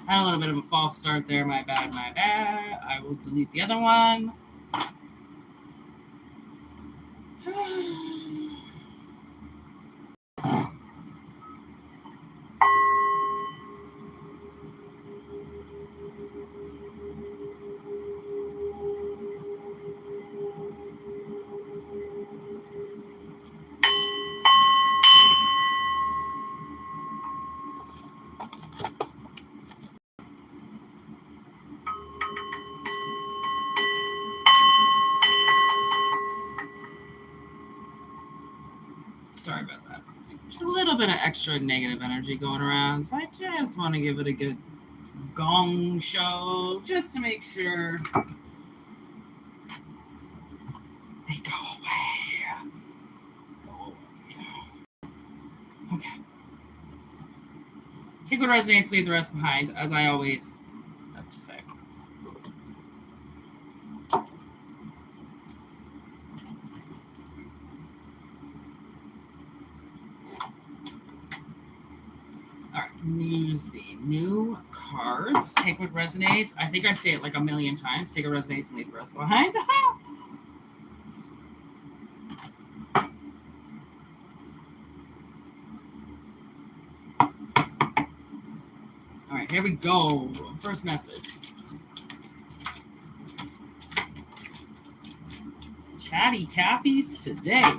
Had a little bit of a false start there. My bad, my bad. I will delete the other one. Sorry about that. There's a little bit of extra negative energy going around, so I just want to give it a good gong show just to make sure they go away. Go away. Okay. Take what resonates, leave the rest behind, as I always have to say. All right, use the new cards. Take what resonates. I think I say it like a million times. Take what resonates and leave the rest behind. All right, here we go. First message. Chatty Cathy's today.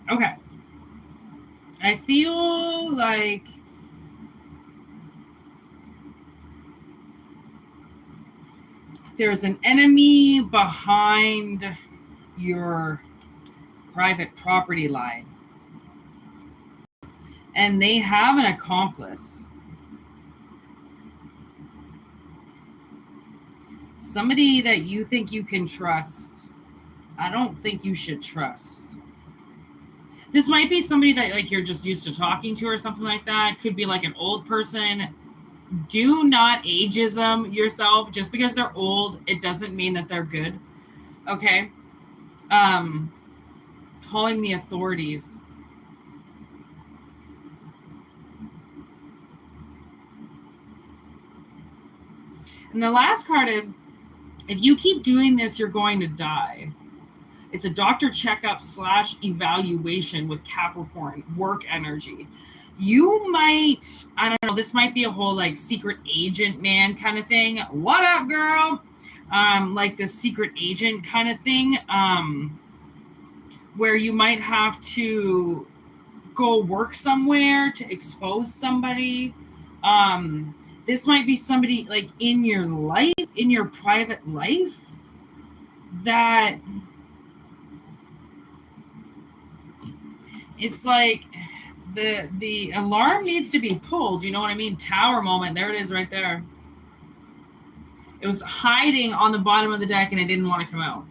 Okay. I feel like there's an enemy behind your private property line, and they have an accomplice. Somebody that you think you can trust. I don't think you should trust. This might be somebody that like you're just used to talking to or something like that. Could be like an old person. Do not ageism yourself. Just because they're old, it doesn't mean that they're good. Okay? Calling the authorities. And the last card is, if you keep doing this, you're going to die. It's a doctor checkup / evaluation with Capricorn, work energy. You might, I don't know, this might be a whole like secret agent man kind of thing. What up, girl? Like this secret agent kind of thing, where you might have to go work somewhere to expose somebody. This might be somebody like in your life, in your private life, that it's like the alarm needs to be pulled. You know what I mean? Tower moment. There it is right there. It was hiding on the bottom of the deck and it didn't want to come out.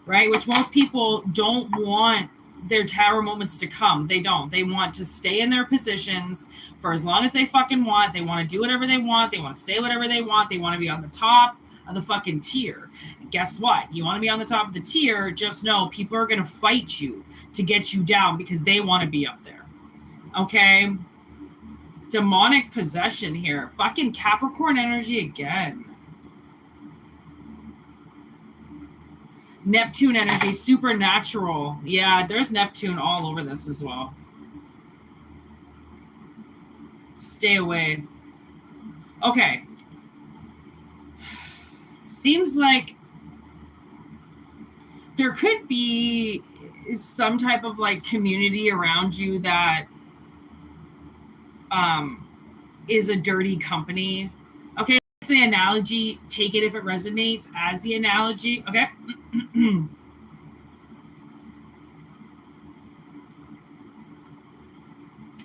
Right? Which most people don't want their tower moments to come. They don't. They want to stay in their positions for as long as they fucking want. They want to do whatever they want. They want to say whatever they want. They want to be on the top of the fucking tier. And guess what? You want to be on the top of the tier, just know people are going to fight you to get you down because they want to be up there. Okay? Demonic possession here. Fucking Capricorn energy again. Neptune energy, supernatural. Yeah, there's Neptune all over this as well. Stay away. Okay. Seems like there could be some type of like community around you that is a dirty company. Okay, that's the analogy. Take it if it resonates as the analogy. Okay.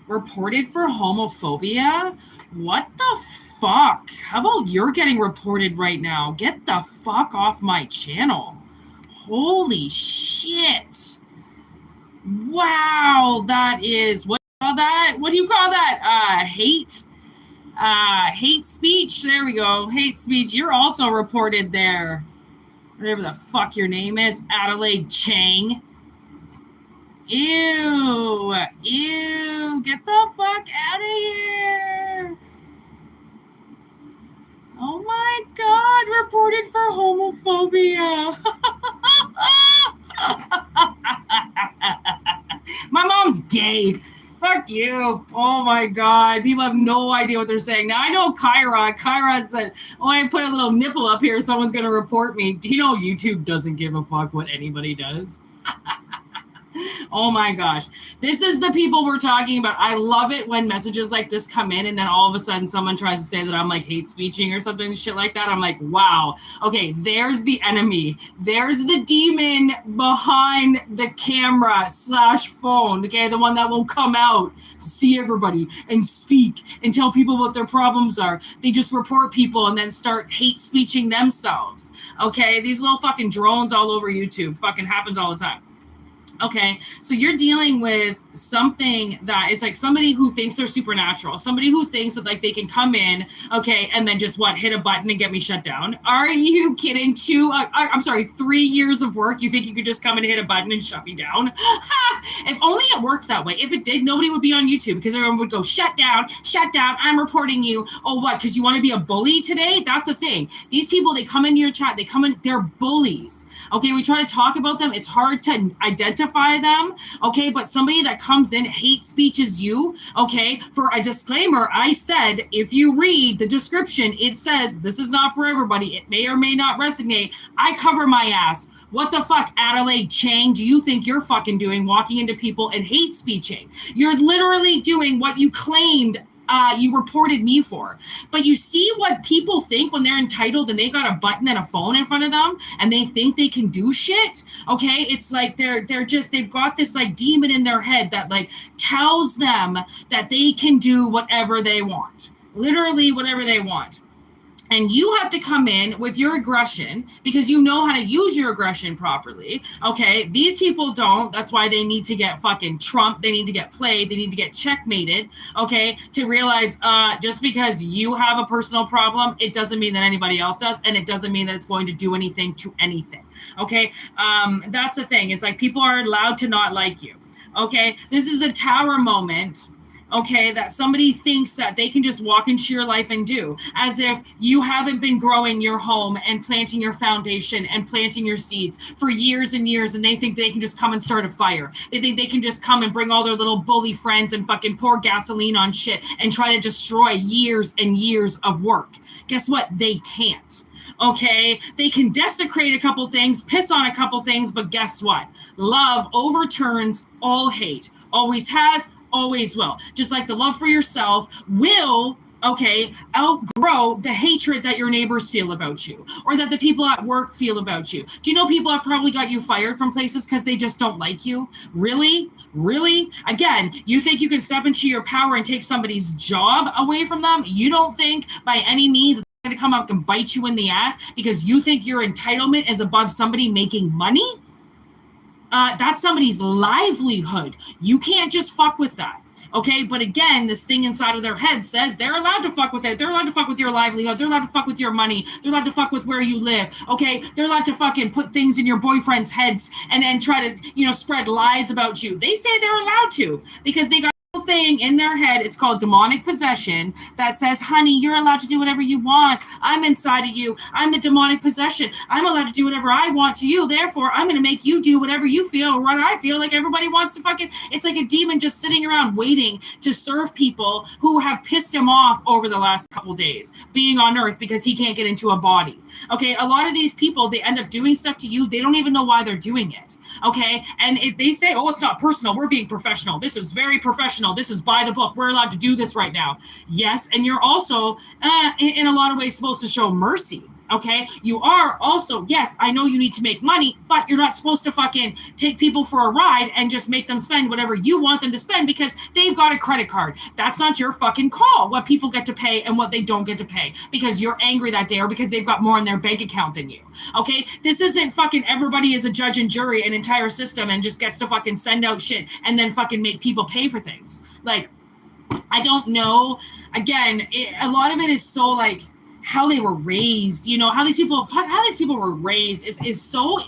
Reported for homophobia? What the fuck? How about you're getting reported right now? Get the fuck off my channel. Holy shit. Wow, that is, what do you call that? What do you call that? Hate speech. There we go. Hate speech. You're also reported there. Whatever the fuck your name is. Adelaide Chang. Ew. Ew. Get the fuck out of here. Oh my God. Reported for homophobia. My mom's gay. Fuck you. Oh my God. People have no idea what they're saying. Now I know Chiron. Chiron said, oh, I put a little nipple up here. Someone's going to report me. Do you know YouTube doesn't give a fuck what anybody does? Oh my gosh. This is the people we're talking about. I love it when messages like this come in and then all of a sudden someone tries to say that I'm like hate speeching or something, shit like that. I'm like, wow. Okay, there's the enemy. There's the demon behind the camera / phone. Okay, the one that will come out to see everybody and speak and tell people what their problems are. They just report people and then start hate speeching themselves. Okay, these little fucking drones all over YouTube fucking happens all the time. Okay, so you're dealing with something that it's like somebody who thinks they're supernatural, somebody who thinks that like they can come in, okay, and then just hit a button and get me shut down. Are you kidding? 3 years of work, you think you could just come and hit a button and shut me down? If only it worked that way. If it did, nobody would be on YouTube because everyone would go, shut down, I'm reporting you. Oh, what, because you want to be a bully today? That's the thing. These people, they come into your chat, they're bullies. Okay, we try to talk about them. It's hard to identify them. Okay, but somebody that comes in, hate speeches you. Okay, for a disclaimer, I said, if you read the description, it says this is not for everybody. It may or may not resonate. I cover my ass. What the fuck, Adelaide Chang, do you think you're fucking doing walking into people and hate speeching? You're literally doing what you claimed you reported me for. But you see what people think when they're entitled and they got a button and a phone in front of them and they think they can do shit. Okay, it's like they've got this like demon in their head that like tells them that they can do whatever they want. Literally whatever they want. And you have to come in with your aggression because you know how to use your aggression properly. Okay, these people don't. That's why they need to get fucking trumped. They need to get played. They need to get checkmated. Okay, to realize just because you have a personal problem, it doesn't mean that anybody else does, and it doesn't mean that it's going to do anything to anything. Okay, that's the thing. It's like people are allowed to not like you. Okay, this is a tower moment. Okay, that somebody thinks that they can just walk into your life and do, as if you haven't been growing your home and planting your foundation and planting your seeds for years and years, and they think they can just come and start a fire. They think they can just come and bring all their little bully friends and fucking pour gasoline on shit and try to destroy years and years of work. Guess what? They can't. Okay, they can desecrate a couple things, piss on a couple things, but guess what? Love overturns all hate. Always has, always will. Just like the love for yourself will, okay, outgrow the hatred that your neighbors feel about you or that the people at work feel about you. Do you know people have probably got you fired from places because they just don't like you? Really? Really? Again, you think you can step into your power and take somebody's job away from them? You don't think by any means they're going to come up and bite you in the ass because you think your entitlement is above somebody making money? That's somebody's livelihood. You can't just fuck with that. Okay, but again, this thing inside of their head says they're allowed to fuck with it. They're allowed to fuck with your livelihood. They're allowed to fuck with your money. They're allowed to fuck with where you live. Okay, they're allowed to fucking put things in your boyfriend's heads and then try to, spread lies about you. They say they're allowed to because they got a thing in their head. It's called demonic possession that says, honey, you're allowed to do whatever you want. I'm inside of you. I'm the demonic possession. I'm allowed to do whatever I want to you. Therefore, I'm going to make you do whatever you feel or what I feel. Like everybody wants to fucking, it's like a demon just sitting around waiting to serve people who have pissed him off over the last couple days being on earth because he can't get into a body. Okay, a lot of these people, they end up doing stuff to you. They don't even know why they're doing it. Okay, and they say, oh, it's not personal. We're being professional. This is very professional. This is by the book. We're allowed to do this right now. Yes, and you're also, in a lot of ways, supposed to show mercy. Okay, you are also, yes, I know you need to make money, but you're not supposed to fucking take people for a ride and just make them spend whatever you want them to spend because they've got a credit card. That's not your fucking call, what people get to pay and what they don't get to pay because you're angry that day or because they've got more in their bank account than you. Okay, this isn't fucking everybody is a judge and jury, an entire system, and just gets to fucking send out shit and then fucking make people pay for things. Like, I don't know. Again, a lot of it is so like, how they were raised, you know, how these people were raised is so,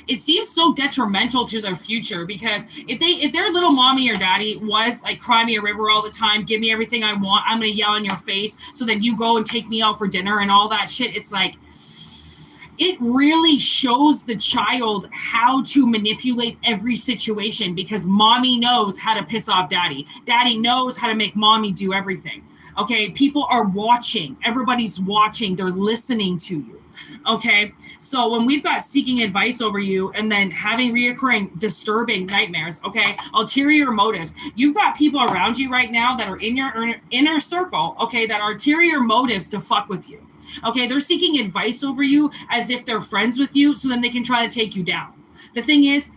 it seems so detrimental to their future because if their little mommy or daddy was like, cry me a river all the time, give me everything I want, I'm going to yell in your face, so then you go and take me out for dinner and all that shit. It's like, it really shows the child how to manipulate every situation because mommy knows how to piss off daddy. Daddy knows how to make mommy do everything. Okay, people are watching. Everybody's watching. They're listening to you. Okay, so when we've got seeking advice over you and then having reoccurring disturbing nightmares, okay, ulterior motives. You've got people around you right now that are in your inner circle, okay, that are ulterior motives to fuck with you. Okay, they're seeking advice over you as if they're friends with you so then they can try to take you down. The thing is,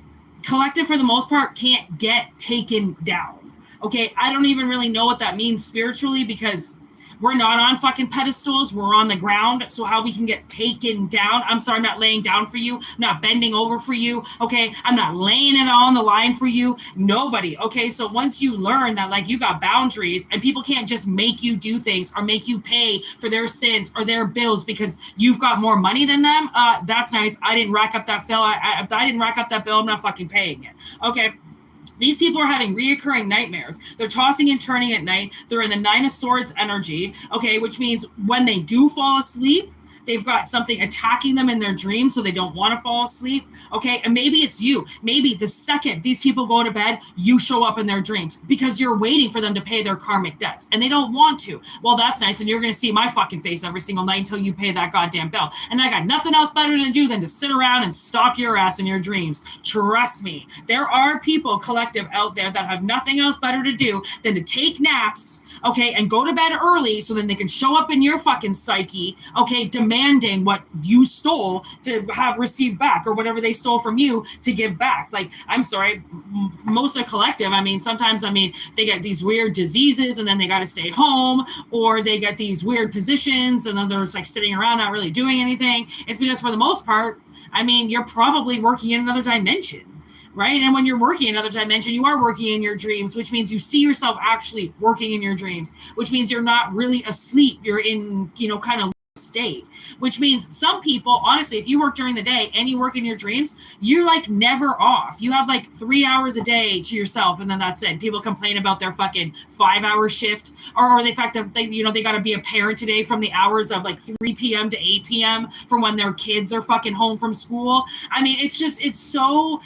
collective for the most part can't get taken down. Okay, I don't even really know what that means spiritually because we're not on fucking pedestals. We're on the ground. So how we can get taken down? I'm sorry, I'm not laying down for you. I'm not bending over for you. Okay, I'm not laying it on the line for you. Nobody. Okay, so once you learn that like you got boundaries and people can't just make you do things or make you pay for their sins or their bills because you've got more money than them, that's nice. I didn't rack up that bill. I didn't rack up that bill. I'm not fucking paying it. Okay. These people are having reoccurring nightmares. They're tossing and turning at night. They're in the Nine of Swords energy, okay, which means when they do fall asleep, they've got something attacking them in their dreams, so they don't want to fall asleep, okay? And maybe it's you. Maybe the second these people go to bed, you show up in their dreams because you're waiting for them to pay their karmic debts, and they don't want to. Well, that's nice, and you're going to see my fucking face every single night until you pay that goddamn bill. And I got nothing else better to do than to sit around and stalk your ass in your dreams. Trust me. There are people, collective, out there that have nothing else better to do than to take naps, okay, and go to bed early so then they can show up in your fucking psyche, okay, demanding what you stole to have received back or whatever they stole from you to give back. Like, I'm sorry, most of collective, I mean, sometimes, I mean, they get these weird diseases and then they got to stay home, or they get these weird positions and then they're just like sitting around not really doing anything. It's because for the most part, I mean, you're probably working in another dimension. Right? And when you're working in another dimension, you are working in your dreams, which means you see yourself actually working in your dreams, which means you're not really asleep. You're in, you know, kind of state, which means some people, honestly, if you work during the day and you work in your dreams, you're like never off. You have like 3 hours a day to yourself, and then that's it. People complain about their fucking 5-hour shift, or the fact that they, you know, they got to be a parent today from the hours of like 3 p.m. to 8 p.m. from when their kids are fucking home from school. I mean, it's just, it's so,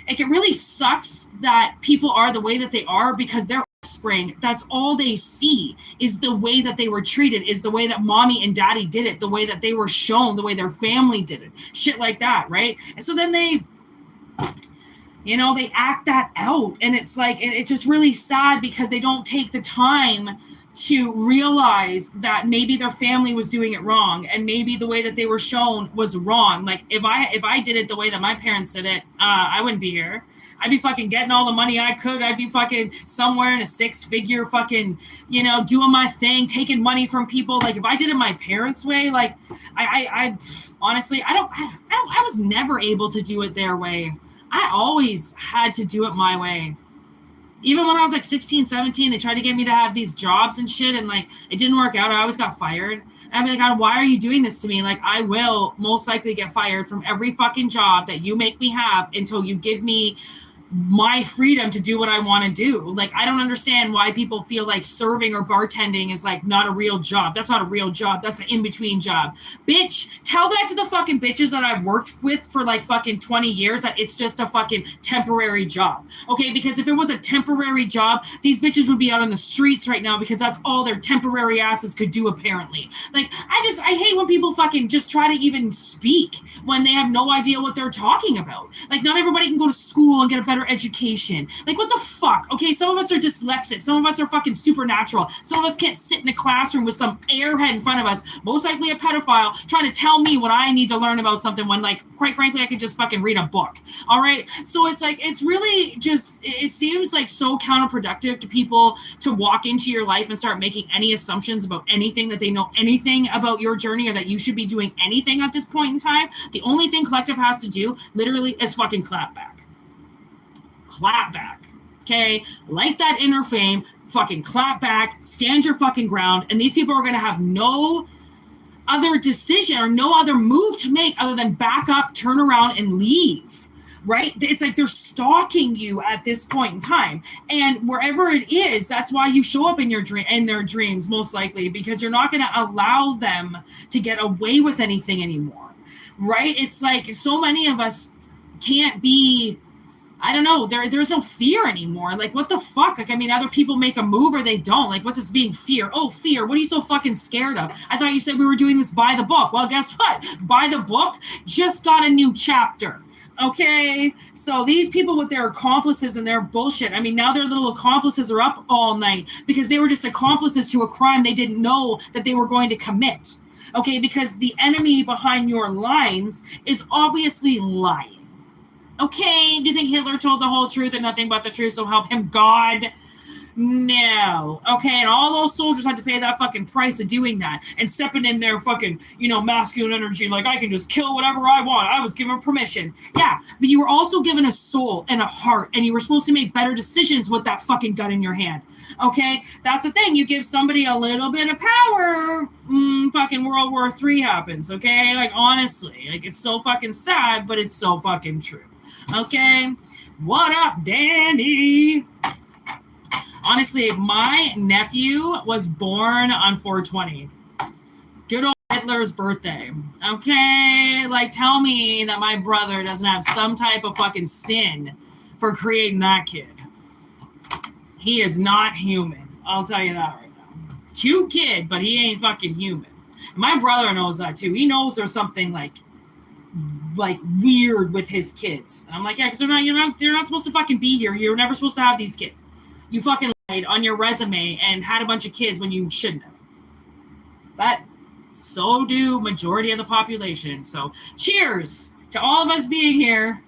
like, it really sucks that people are the way that they are because they're offspring, that's all they see is the way that they were treated, is the way that mommy and daddy did it, the way that they were shown, the way their family did it, shit like that, right? And so then they, you know, they act that out, and it's like, it's just really sad because they don't take the time to realize that maybe their family was doing it wrong, and maybe the way that they were shown was wrong. Like, if I did it the way that my parents did it, I wouldn't be here. I'd be fucking getting all the money I could. I'd be fucking somewhere in a 6-figure fucking, you know, doing my thing, taking money from people. Like, if I did it my parents' way, like, I honestly, I was never able to do it their way. I always had to do it my way. Even when I was like 16, 17, they tried to get me to have these jobs and shit, and like, it didn't work out. I always got fired. And I'd be like, God, why are you doing this to me? Like, I will most likely get fired from every fucking job that you make me have until you give me my freedom to do what I want to do. Like, I don't understand why people feel like serving or bartending is like not a real job. That's not a real job. That's an in-between job. Bitch, tell that to the fucking bitches that I've worked with for like fucking 20 years that it's just a fucking temporary job. Okay, because if it was a temporary job, these bitches would be out on the streets right now because that's all their temporary asses could do, apparently. Like, I hate when people fucking just try to even speak when they have no idea what they're talking about. Like, not everybody can go to school and get a better better education. Like, what the fuck? Okay, some of us are dyslexic. Some of us are fucking supernatural. Some of us can't sit in a classroom with some airhead in front of us, most likely a pedophile, trying to tell me what I need to learn about something when, like, quite frankly, I could just fucking read a book. All right? So it's like, it's really just, it seems like so counterproductive to people to walk into your life and start making any assumptions about anything, that they know anything about your journey, or that you should be doing anything at this point in time. The only thing collective has to do literally is fucking clap back. Clap back. Okay? Light that inner flame, fucking clap back, stand your fucking ground, and these people are going to have no other decision or no other move to make other than back up, turn around, and leave. Right? It's like they're stalking you at this point in time. And wherever it is, that's why you show up in their dreams, most likely, because you're not going to allow them to get away with anything anymore. Right? It's like so many of us can't be, I don't know, there's no fear anymore. Like, what the fuck? Like, I mean, other people make a move or they don't. Like, what's this being fear? Oh, fear. What are you so fucking scared of? I thought you said we were doing this by the book. Well, guess what? By the book just got a new chapter. Okay, so these people with their accomplices and their bullshit, I mean, now their little accomplices are up all night because they were just accomplices to a crime they didn't know that they were going to commit. Okay, because the enemy behind your lines is obviously lying. Okay, do you think Hitler told the whole truth and nothing but the truth, so help him God? No. Okay, and all those soldiers had to pay that fucking price of doing that and stepping in their fucking, masculine energy, like, I can just kill whatever I want. I was given permission. Yeah, but you were also given a soul and a heart, and you were supposed to make better decisions with that fucking gun in your hand. Okay, that's the thing. You give somebody a little bit of power, fucking World War III happens. Okay, like, honestly, like, it's so fucking sad, but it's so fucking true. Okay, what up, Danny? Honestly, my nephew was born on 4/20. Good old Hitler's birthday. Okay? Like, tell me that my brother doesn't have some type of fucking sin for creating that kid. He is not human. I'll tell you that right now. Cute kid, but he ain't fucking human. My brother knows that too. He knows there's something like weird with his kids. And I'm like, yeah, because they're not supposed to fucking be here. You're never supposed to have these kids. You fucking lied on your resume and had a bunch of kids when you shouldn't have. But so do majority of the population. So cheers to all of us being here,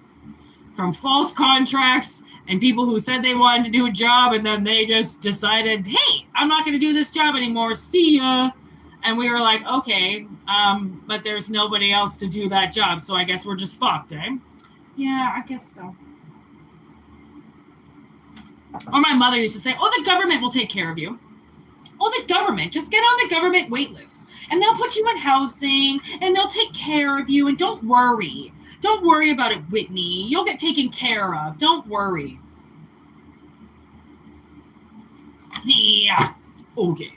from false contracts and people who said they wanted to do a job and then they just decided, hey, I'm not going to do this job anymore. See ya. And we were like, okay, but there's nobody else to do that job. So I guess we're just fucked, eh? Yeah, I guess so. Or my mother used to say, oh, the government will take care of you. Oh, the government. Just get on the government wait list. And they'll put you in housing, and they'll take care of you, and don't worry. Don't worry about it, Whitney. You'll get taken care of. Don't worry. Yeah. Okay.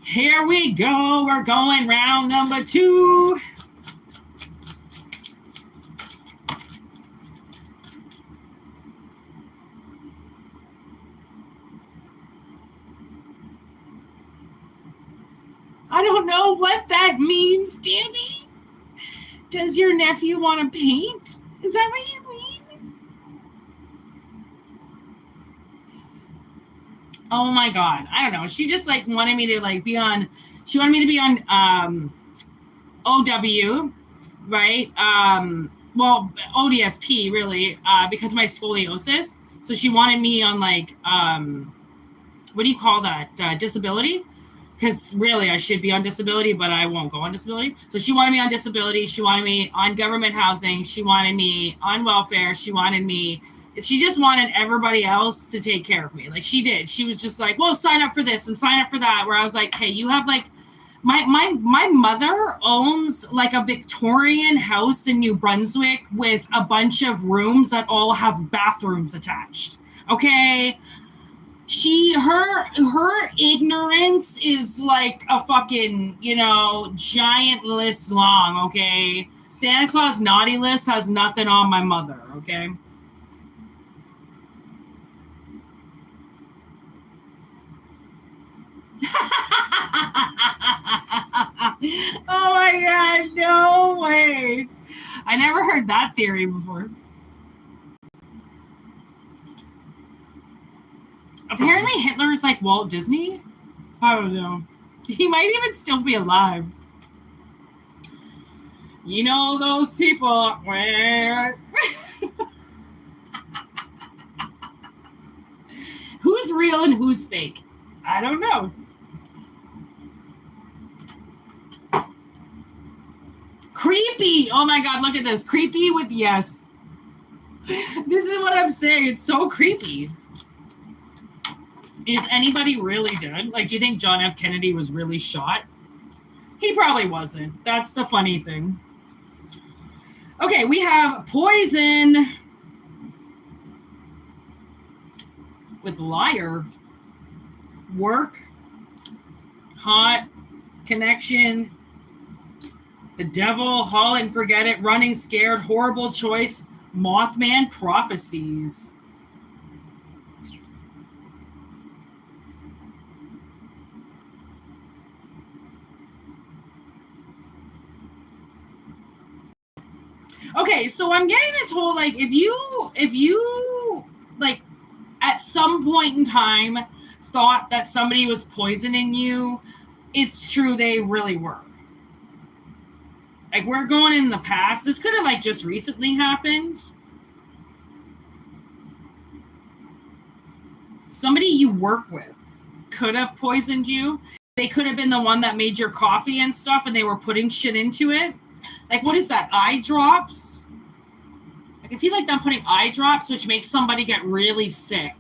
Here we go. We're going round number 2. I don't know what that means, Danny. Does your nephew want to paint? Is that what you mean? Oh my God. I don't know. She just wanted me to be on, she wanted me to be on OW, right? Well, ODSP really, because of my scoliosis. So she wanted me on what do you call that? Disability? Because really, I should be on disability, but I won't go on disability. So she wanted me on disability. She wanted me on government housing. She wanted me on welfare. She just wanted everybody else to take care of me. Like, she did. She was just like, well, sign up for this and sign up for that. Where I was like, hey, you have my mother owns a Victorian house in New Brunswick with a bunch of rooms that all have bathrooms attached. Okay? Her ignorance is like a fucking, giant list long, okay? Santa Claus naughty list has nothing on my mother, okay? Oh my God, no way. I never heard that theory before. Apparently Hitler is like Walt Disney. I don't know. He might even still be alive. You know those people. Who's real and who's fake? I don't know. Creepy. Oh my God, look at this. Creepy with yes. This is what I'm saying. It's so creepy. Is anybody really dead? Like, do you think John F. Kennedy was really shot? He probably wasn't. That's the funny thing. Okay, we have poison with liar, work, hot, connection, the devil, haul and forget it, running scared, horrible choice, Mothman, prophecies. Okay, so I'm getting this whole, like, if you like at some point in time thought that somebody was poisoning you, it's true, they really were. Like, we're going in the past. This could have, like, just recently happened. Somebody you work with could have poisoned you. They could have been the one that made your coffee and stuff, and they were putting shit into it. Like, what is that? Eye drops? I can see, like, them putting eye drops, which makes somebody get really sick.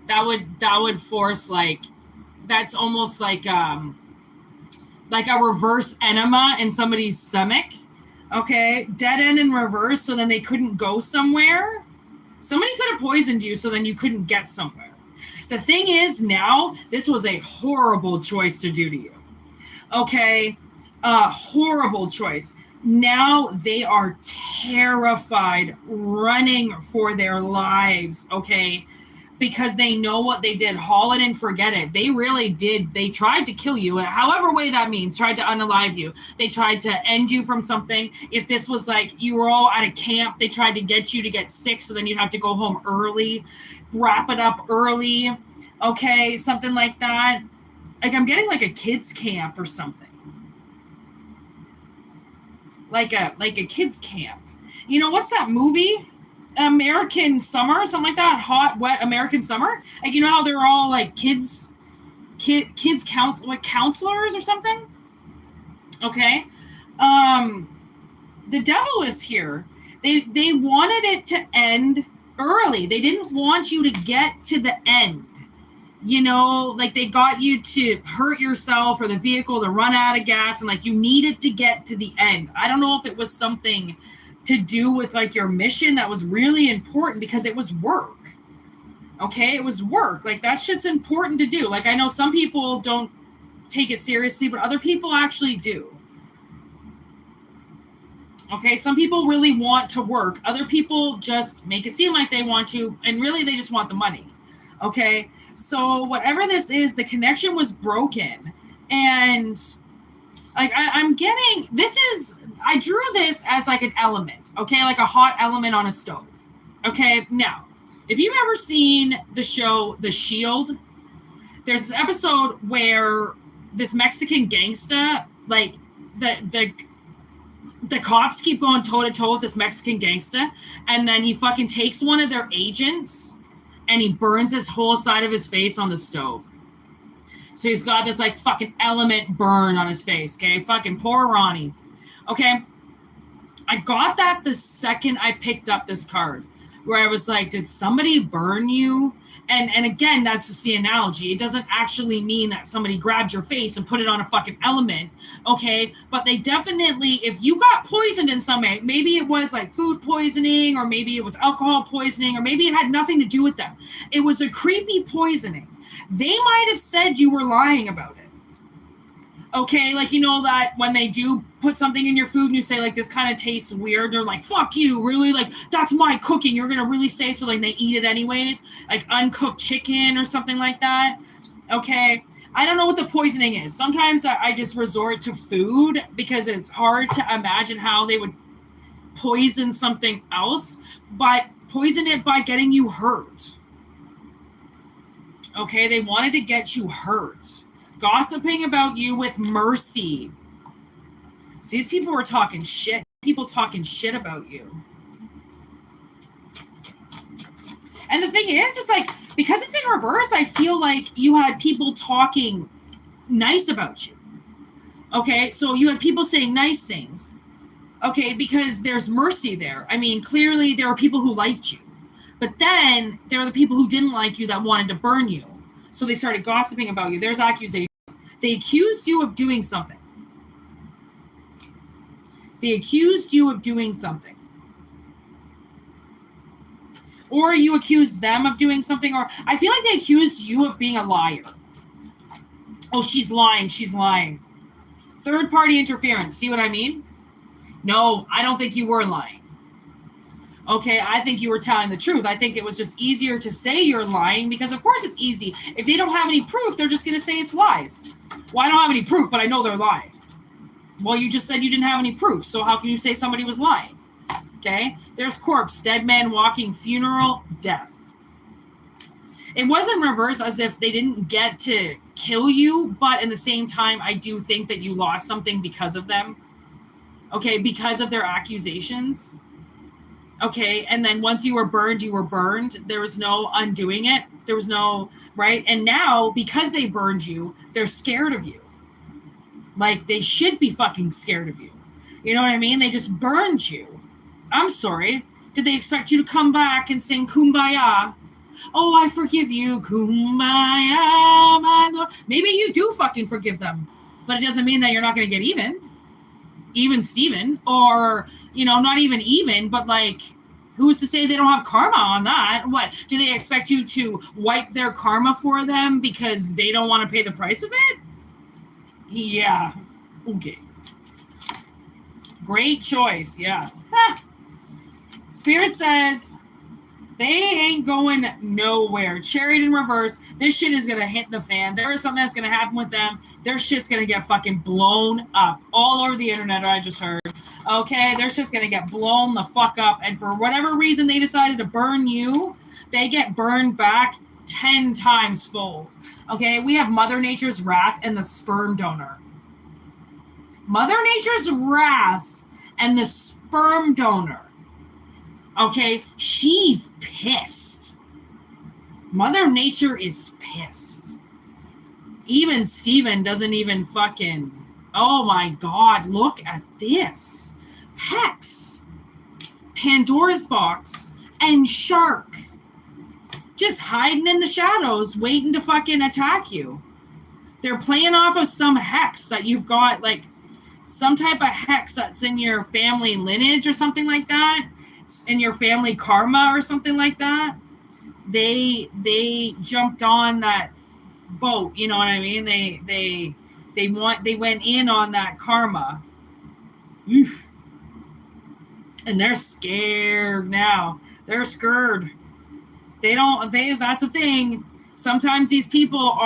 That would force, like, that's almost like a reverse enema in somebody's stomach. Okay, dead end in reverse, so then they couldn't go somewhere. Somebody could have poisoned you, so then you couldn't get somewhere. The thing is, now, this was a horrible choice to do to you. Okay, horrible choice. Now they are terrified, running for their lives, okay? Because they know what they did. Haul it and forget it. They really did. They tried to kill you, however way that means, tried to unalive you. They tried to end you from something. If this was like you were all at a camp, they tried to get you to get sick so then you'd have to go home early, wrap it up early, okay? Something like that. Like, I'm getting like a kids camp or something. Like a kids camp. You know, what's that movie? American Summer, something like that. Hot, wet American Summer. Like, you know how they're all like kids counselors or something? Okay. The devil is here. They wanted it to end early. They didn't want you to get to the end. You know, like, they got you to hurt yourself or the vehicle to run out of gas, and like you needed to get to the end. I don't know if it was something to do with like your mission that was really important, because it was work. Okay, it was work. Like, that shit's important to do. Like, I know some people don't take it seriously, but other people actually do. Okay, some people really want to work. Other people just make it seem like they want to, and really they just want the money. Okay, so whatever this is, the connection was broken. And like, I'm getting, this is, I drew this as like an element, okay? Like a hot element on a stove. Okay, now, if you've ever seen the show The Shield, there's this episode where this Mexican gangsta, like, the cops keep going toe-to-toe with this Mexican gangsta, and then he fucking takes one of their agents and he burns his whole side of his face on the stove. So he's got this like fucking element burn on his face, okay? Fucking poor Ronnie. Okay, I got that the second I picked up this card, where I was like, did somebody burn you? And again, that's just the analogy. It doesn't actually mean that somebody grabbed your face and put it on a fucking element, okay? But they definitely, if you got poisoned in some way, maybe it was like food poisoning, or maybe it was alcohol poisoning, or maybe it had nothing to do with them. It was a creepy poisoning. They might have said you were lying about it. Okay, like, you know that when they do put something in your food and you say, like, this kind of tastes weird, they're like, fuck you, really? Like, that's my cooking. You're going to really say so? Like, they eat it anyways? Like, uncooked chicken or something like that? Okay, I don't know what the poisoning is. Sometimes I just resort to food because it's hard to imagine how they would poison something else, but poison it by getting you hurt. Okay, they wanted to get you hurt. Gossiping about you with mercy. So these people were talking shit. People talking shit about you. And the thing is, it's like, because it's in reverse, I feel like you had people talking nice about you. Okay, so you had people saying nice things. Okay, because there's mercy there. I mean, clearly there are people who liked you. But then there are the people who didn't like you that wanted to burn you. So they started gossiping about you. There's accusations. They accused you of doing something. They accused you of doing something. Or you accused them of doing something. Or I feel like they accused you of being a liar. Oh, she's lying. She's lying. Third-party interference. See what I mean? No, I don't think you were lying. Okay, I think you were telling the truth. I think it was just easier to say you're lying because, of course, it's easy. If they don't have any proof, they're just going to say it's lies. Well, I don't have any proof, but I know they're lying. Well, you just said you didn't have any proof, so how can you say somebody was lying? Okay, there's corpse, dead man walking, funeral, death. It wasn't reverse as if they didn't get to kill you, but in the same time, I do think that you lost something because of them. Okay, because of their accusations. Okay, and then once you were burned, you were burned. There was no undoing it. There was no, right? And now, because they burned you, they're scared of you. Like, they should be fucking scared of you. You know what I mean? They just burned you. I'm sorry. Did they expect you to come back and sing Kumbaya? Oh, I forgive you. Kumbaya, my Lord. Maybe you do fucking forgive them. But it doesn't mean that you're not going to get even Steven, or, you know, not even, but like, who's to say they don't have karma on that? What, do they expect you to wipe their karma for them because they don't want to pay the price of it? Yeah. Okay. Great choice. Yeah. Spirit says they ain't going nowhere. Chariot in reverse. This shit is going to hit the fan. There is something that's going to happen with them. Their shit's going to get fucking blown up all over the internet, I just heard. Okay, their shit's going to get blown the fuck up. And for whatever reason they decided to burn you, they get burned back 10 times fold. Okay, we have Mother Nature's wrath and the sperm donor. Mother Nature's wrath and the sperm donor. Okay, she's pissed. Mother Nature is pissed. Even Steven doesn't even fucking... Oh my God, look at this. Hex. Pandora's box and shark. Just hiding in the shadows, waiting to fucking attack you. They're playing off of some hex that you've got, like, some type of hex that's in your family lineage or something like that. In your family karma or something like that. They jumped on that boat, you know what I mean? They went in on that karma. Oof. And they're scared now. They're scared. That's the thing. Sometimes these people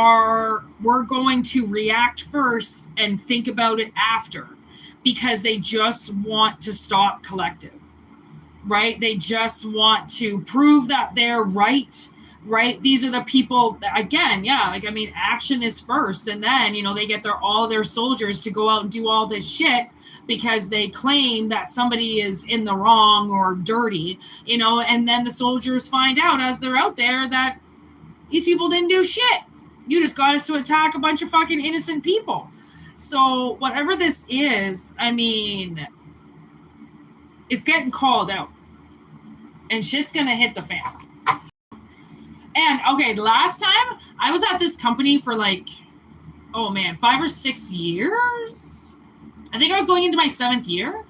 we're going to react first and think about it after because they just want to stop collective. Right? They just want to prove that they're right? These are the people that, again, yeah, like, I mean, action is first. And then, you know, they get all their soldiers to go out and do all this shit because they claim that somebody is in the wrong or dirty, you know, and then the soldiers find out as they're out there that these people didn't do shit. You just got us to attack a bunch of fucking innocent people. So whatever this is, I mean, it's getting called out. And shit's gonna hit the fan. And, okay, last time, I was at this company for, like, 5 or 6 years? I think I was going into my 7th year.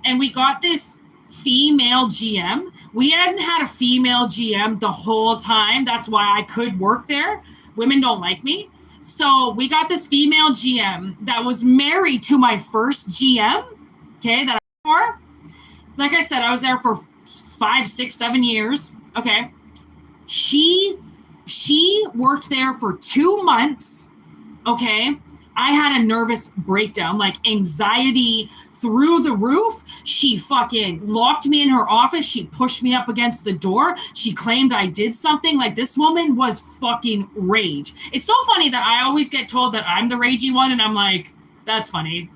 And we got this female GM. We hadn't had a female GM the whole time. That's why I could work there. Women don't like me. So we got this female GM that was married to my first GM, okay, that I worked for. Like I said, I was there for 5, 6, 7 years. Okay. She worked there for 2 months. Okay. I had a nervous breakdown, like anxiety through the roof. She fucking locked me in her office. She pushed me up against the door. She claimed I did something. Like, this woman was fucking rage. It's so funny that I always get told that I'm the ragey one, and I'm like, that's funny.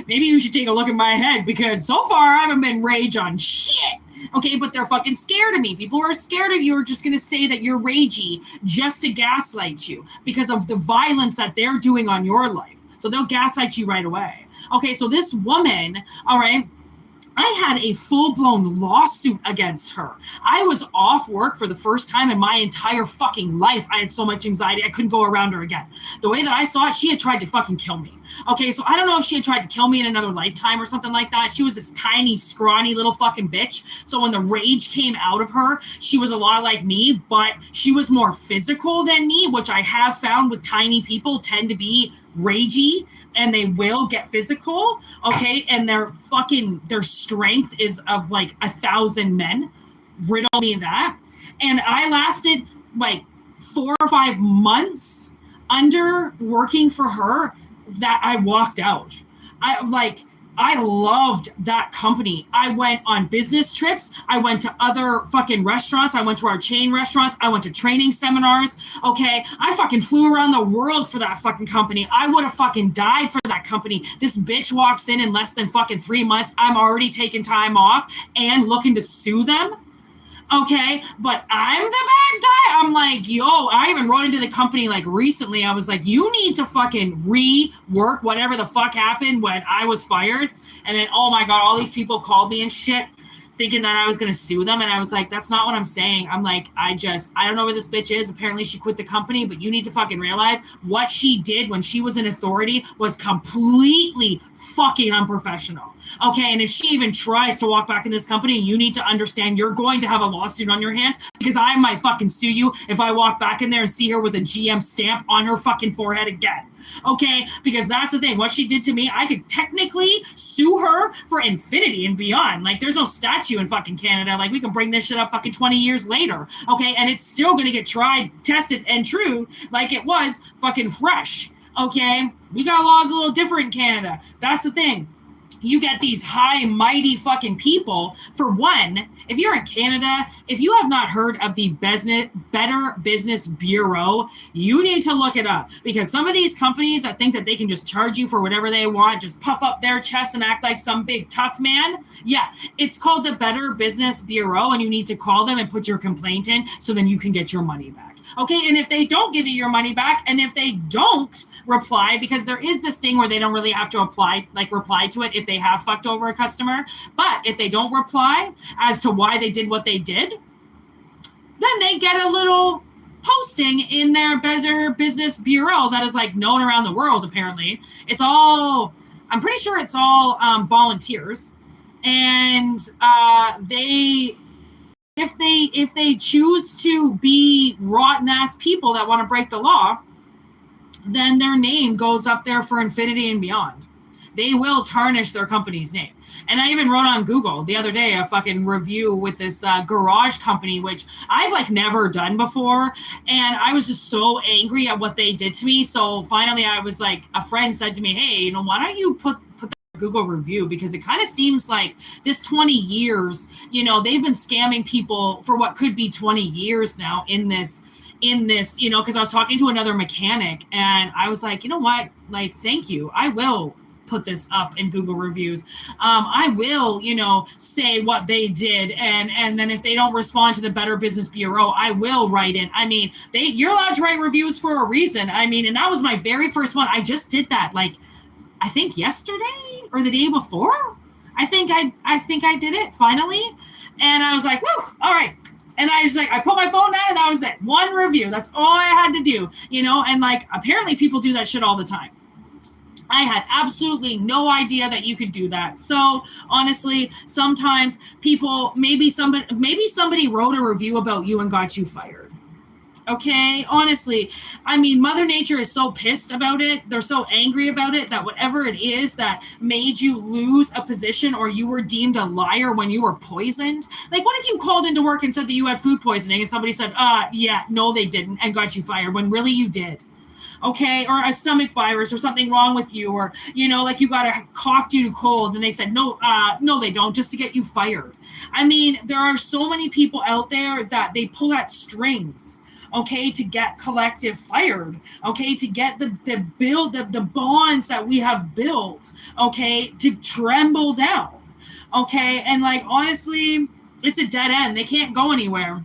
Maybe you should take a look at my head, because so far I haven't been rage on shit. Okay, but they're fucking scared of me. People who are scared of you are just going to say that you're ragey just to gaslight you because of the violence that they're doing on your life. So they'll gaslight you right away. Okay, so this woman, all right, I had a full-blown lawsuit against her. I was off work for the first time in my entire fucking life. I had so much anxiety, I couldn't go around her again. The way that I saw it, she had tried to fucking kill me. Okay, so I don't know if she had tried to kill me in another lifetime or something like that. She was this tiny, scrawny little fucking bitch. So when the rage came out of her, she was a lot like me, but she was more physical than me, which I have found with tiny people tend to be ragey, and they will get physical, okay, and their strength is of like 1,000 men. Riddle me that. And I lasted like 4 or 5 months under working for her that I walked out. I loved that company. I went on business trips. I went to other fucking restaurants. I went to our chain restaurants. I went to training seminars. Okay. I fucking flew around the world for that fucking company. I would have fucking died for that company. This bitch walks in less than fucking 3 months. I'm already taking time off and looking to sue them. Okay, but I'm the bad guy. I'm like, yo, I even wrote into the company like recently. I was like, you need to fucking rework whatever the fuck happened when I was fired. And then, oh my God, all these people called me and shit thinking that I was going to sue them. And I was like, that's not what I'm saying. I'm like, I don't know where this bitch is. Apparently she quit the company, but you need to fucking realize what she did when she was in authority was completely fucking unprofessional. Okay, and if she even tries to walk back in this company, you need to understand you're going to have a lawsuit on your hands, because I might fucking sue you if I walk back in there and see her with a GM stamp on her fucking forehead again. Okay, because that's the thing. What she did to me, I could technically sue her for infinity and beyond. Like, there's no statute in fucking Canada. Like, we can bring this shit up fucking 20 years later. Okay, and it's still going to get tried, tested, and true like it was fucking fresh. Okay, we got laws a little different in Canada. That's the thing. You get these high, mighty fucking people. For one, if you're in Canada, if you have not heard of the Better Business Bureau, you need to look it up, because some of these companies that think that they can just charge you for whatever they want, just puff up their chest and act like some big tough man. Yeah, it's called the Better Business Bureau, and you need to call them and put your complaint in so then you can get your money back. Okay, and if they don't give you your money back, and if they don't reply, because there is this thing where they don't really have to reply to it if they have fucked over a customer, but if they don't reply as to why they did what they did, then they get a little posting in their Better Business Bureau that is like known around the world. Apparently, I'm pretty sure it's all volunteers, and if they choose to be rotten ass people that want to break the law, then their name goes up there for infinity and beyond. They will tarnish their company's name. And I even wrote on Google the other day a fucking review with this garage company, which I've like never done before. And I was just so angry at what they did to me. So finally I was like, a friend said to me, hey, why don't you put that Google review, because it kind of seems like this 20 years, they've been scamming people for what could be 20 years now in this, because I was talking to another mechanic and I was like, you know what, like, thank you. I will put this up in Google reviews. I will, say what they did. And then if they don't respond to the Better Business Bureau, I will write in. I mean, you're allowed to write reviews for a reason. I mean, and that was my very first one. I just did that, like, I think yesterday or the day before. I think I did it finally. And I was like, woo, all right. And I put my phone down and that was it. One review. That's all I had to do, and like, apparently people do that shit all the time. I had absolutely no idea that you could do that. So honestly, sometimes people, maybe somebody wrote a review about you and got you fired. Okay, honestly, I mean, Mother Nature is so pissed about it. They're so angry about it that whatever it is that made you lose a position or you were deemed a liar when you were poisoned. Like, what if you called into work and said that you had food poisoning and somebody said, yeah, no, they didn't, and got you fired when really you did? okay, or a stomach virus or something wrong with you, or, you know, like you got a cough due to cold, and they said, no, they don't, just to get you fired. I mean, there are so many people out there that they pull at strings, okay, to get collective fired, okay, to get the bonds that we have built, okay, to tremble down, okay, and like, honestly, it's a dead end. They can't go anywhere.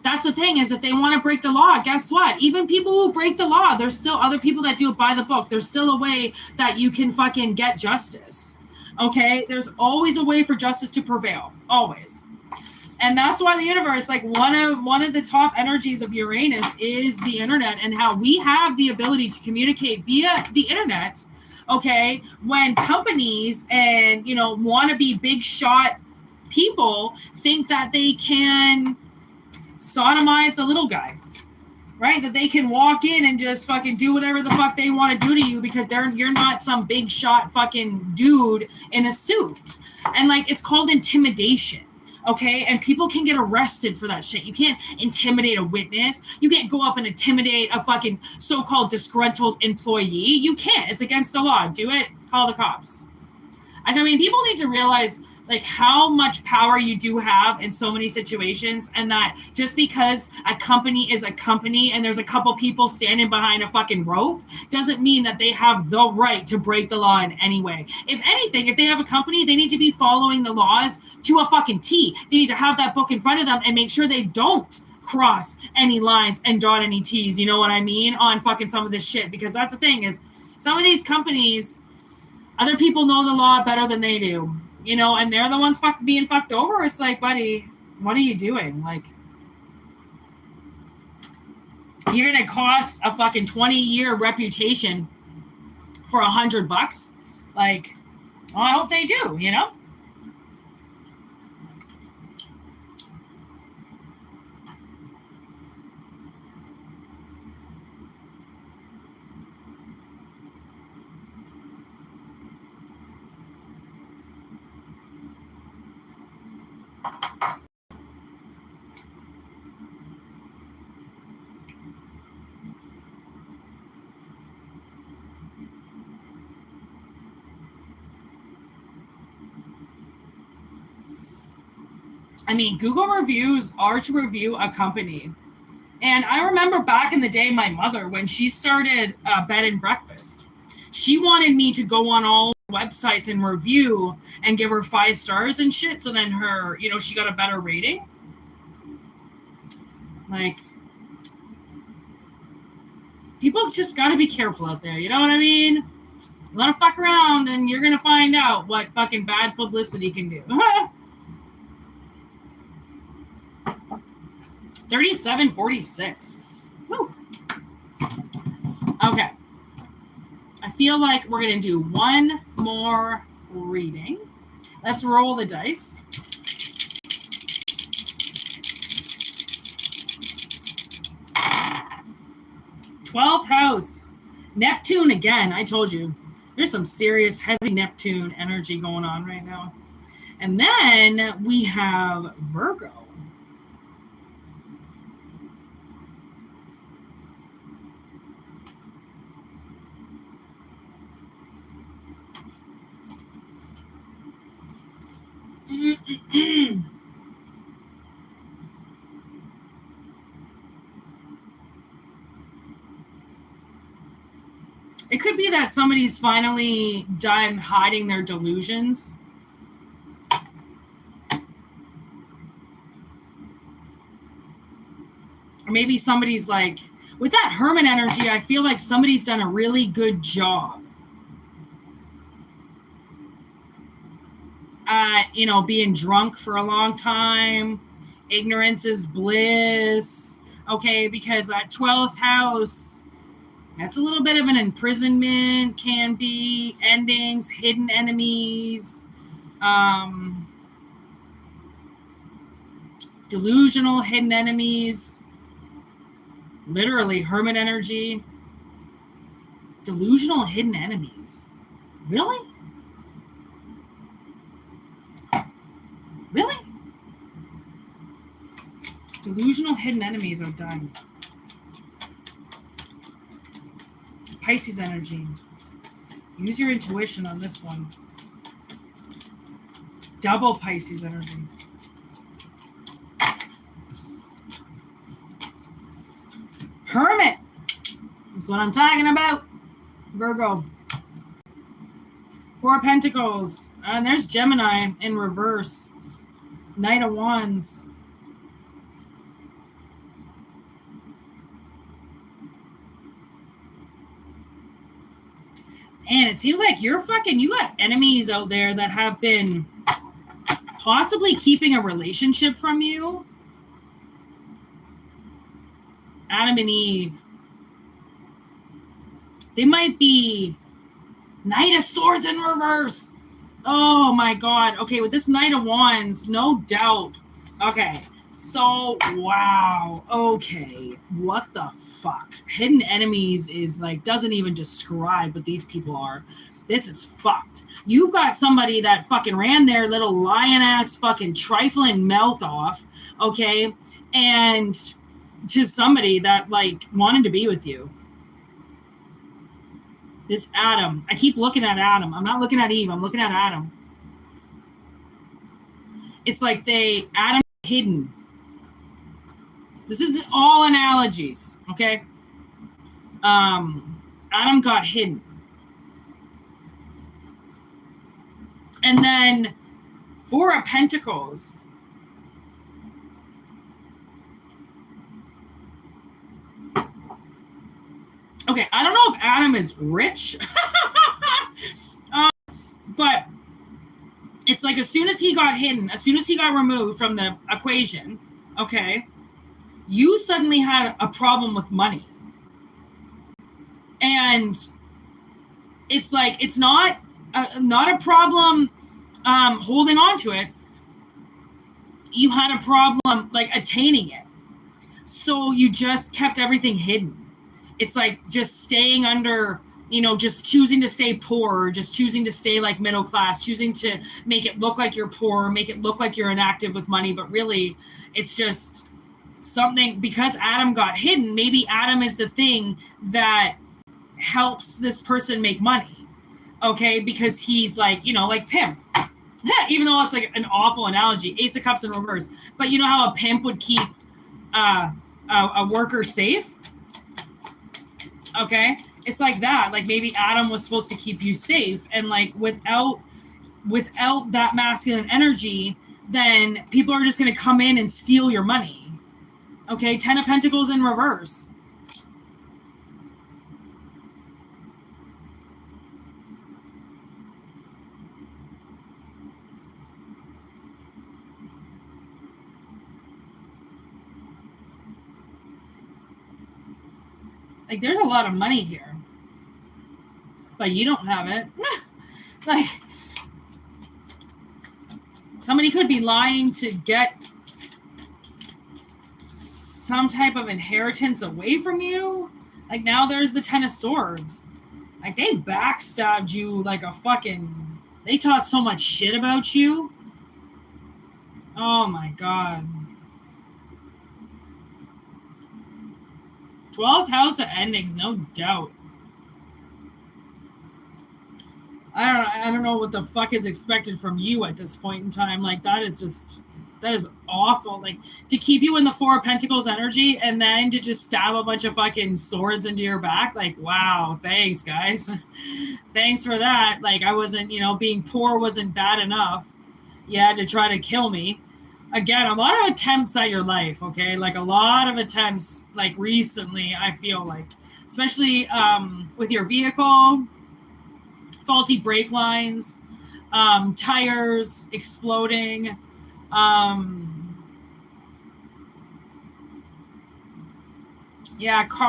That's the thing, is if they want to break the law, guess what? Even people who break the law, there's still other people that do it by the book. There's still a way that you can fucking get justice. Okay? There's always a way for justice to prevail. Always. And that's why the universe, like one of the top energies of Uranus is the internet, and how we have the ability to communicate via the internet. Okay? When companies and, you know, wannabe big shot people think that they can sodomize the little guy, right? That they can walk in and just fucking do whatever the fuck they want to do to you because you're not some big shot fucking dude in a suit. And like, it's called intimidation. Okay, and people can get arrested for that shit. You can't intimidate a witness. You can't go up and intimidate a fucking so-called disgruntled employee. You can't. It's against the law. Do it. Call the cops. I mean, people need to realize like how much power you do have in so many situations, and that just because a company is a company and there's a couple people standing behind a fucking rope doesn't mean that they have the right to break the law in any way. If anything, if they have a company, they need to be following the laws to a fucking T. They need to have that book in front of them and make sure they don't cross any lines and dot any T's, you know what I mean, on fucking some of this shit. Because that's the thing, is some of these companies, other people know the law better than they do, you know, and they're the ones being fucked over. It's like, buddy, what are you doing? Like, you're going to cost a fucking 20-year reputation for $100? Like, well, I hope they do, you know? I mean, Google reviews are to review a company. And I remember back in the day, my mother, when she started bed and breakfast, she wanted me to go on all websites and review and give her 5 stars and shit. So then her, you know, she got a better rating. Like, people just got to be careful out there. You know what I mean? You want to fuck around and you're going to find out what fucking bad publicity can do. 3746. Woo. Okay. I feel like we're going to do one more reading. Let's roll the dice. Twelfth house. Neptune again. I told you. There's some serious heavy Neptune energy going on right now. And then we have Virgo. It could be that somebody's finally done hiding their delusions. Or maybe somebody's like, with that Hermit energy, I feel like somebody's done a really good job at, you know, being drunk for a long time. Ignorance is bliss. Okay, because that 12th house, that's a little bit of an imprisonment, can be endings, hidden enemies, delusional hidden enemies, literally Hermit energy, delusional hidden enemies. Really? Really? Delusional hidden enemies are done. Pisces energy. Use your intuition on this one. Double Pisces energy. Hermit. That's what I'm talking about. Virgo. Four of Pentacles. And there's Gemini in reverse. Knight of Wands. And it seems like you got enemies out there that have been possibly keeping a relationship from you. Adam and Eve. They might be Knight of Swords in reverse. Oh my God. Okay, with this Knight of Wands, no doubt. Okay, so wow. Okay, what the fuck? Hidden enemies is like, doesn't even describe what these people are. This is fucked. You've got somebody that fucking ran their little lion ass fucking trifling mouth off, okay? And to somebody that like wanted to be with you. This Adam. I keep looking at Adam. I'm not looking at Eve. I'm looking at Adam. It's like Adam hidden. This is all analogies, okay? Adam got hidden. And then Four of Pentacles. Okay, I don't know if Adam is rich, but it's like as soon as he got hidden, as soon as he got removed from the equation, okay, you suddenly had a problem with money. And it's like, it's not a problem holding on to it. You had a problem like attaining it. So you just kept everything hidden. It's like just staying under, just choosing to stay poor, just choosing to stay like middle class, choosing to make it look like you're poor, make it look like you're inactive with money. But really, it's just something, because Adam got hidden, maybe Adam is the thing that helps this person make money. Okay, because he's like, like pimp. Even though it's like an awful analogy, Ace of Cups in reverse. But you know how a pimp would keep a worker safe? Okay, it's like that. Like maybe Adam was supposed to keep you safe, and like without that masculine energy, then people are just going to come in and steal your money. Okay, 10 of Pentacles in reverse. Like, there's a lot of money here, but you don't have it. Like, somebody could be lying to get some type of inheritance away from you. Like, now there's the 10 of Swords. Like, they backstabbed you like a fucking... They talked so much shit about you. Oh, my God. 12th house of endings, no doubt. I don't know what the fuck is expected from you at this point in time. Like, that is awful. Like, to keep you in the Four of Pentacles energy and then to just stab a bunch of fucking swords into your back. Like, wow, thanks, guys. Thanks for that. Like, I wasn't, being poor wasn't bad enough. You had to try to kill me. Again, a lot of attempts at your life, okay? Like, a lot of attempts, like, recently, I feel like. Especially with your vehicle, faulty brake lines, tires exploding, car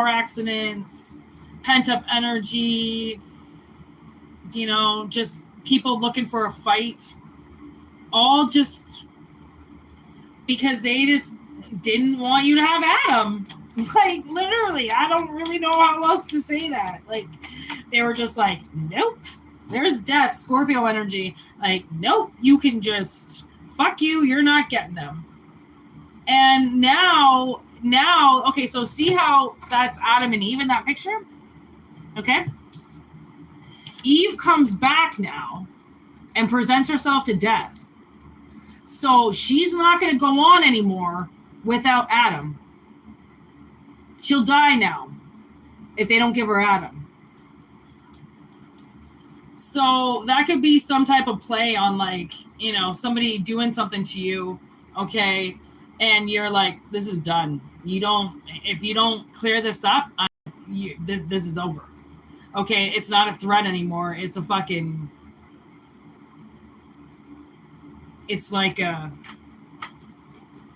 accidents, pent-up energy, just people looking for a fight. All just... because they just didn't want you to have Adam. Like, literally, I don't really know how else to say that. Like, they were just like, nope, there's death, Scorpio energy. Like, nope, you can just, fuck you, you're not getting them. And now, okay, so see how that's Adam and Eve in that picture? Okay? Eve comes back now and presents herself to death. So she's not going to go on anymore without Adam. She'll die now if they don't give her Adam. So that could be some type of play on, like, you know, somebody doing something to you, okay, and you're like, this is done. If you don't clear this up, this is over. Okay, it's not a threat anymore. It's a fucking... It's like a...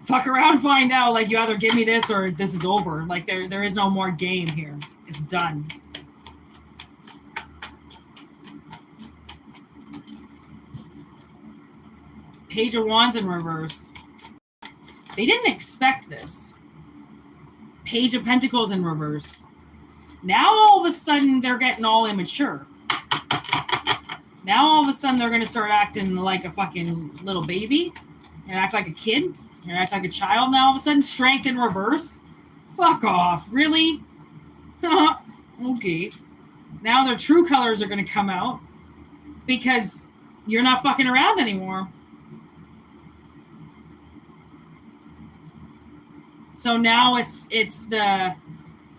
Fuck around and find out. Like, you either give me this or this is over. Like, there is no more game here. It's done. Page of Wands in reverse. They didn't expect this. Page of Pentacles in reverse. Now all of a sudden they're getting all immature. Now all of a sudden they're going to start acting like a fucking little baby. And act like a kid. And act like a child now all of a sudden. Strength in reverse. Fuck off. Really? Okay. Now their true colors are going to come out. Because you're not fucking around anymore. So now it's the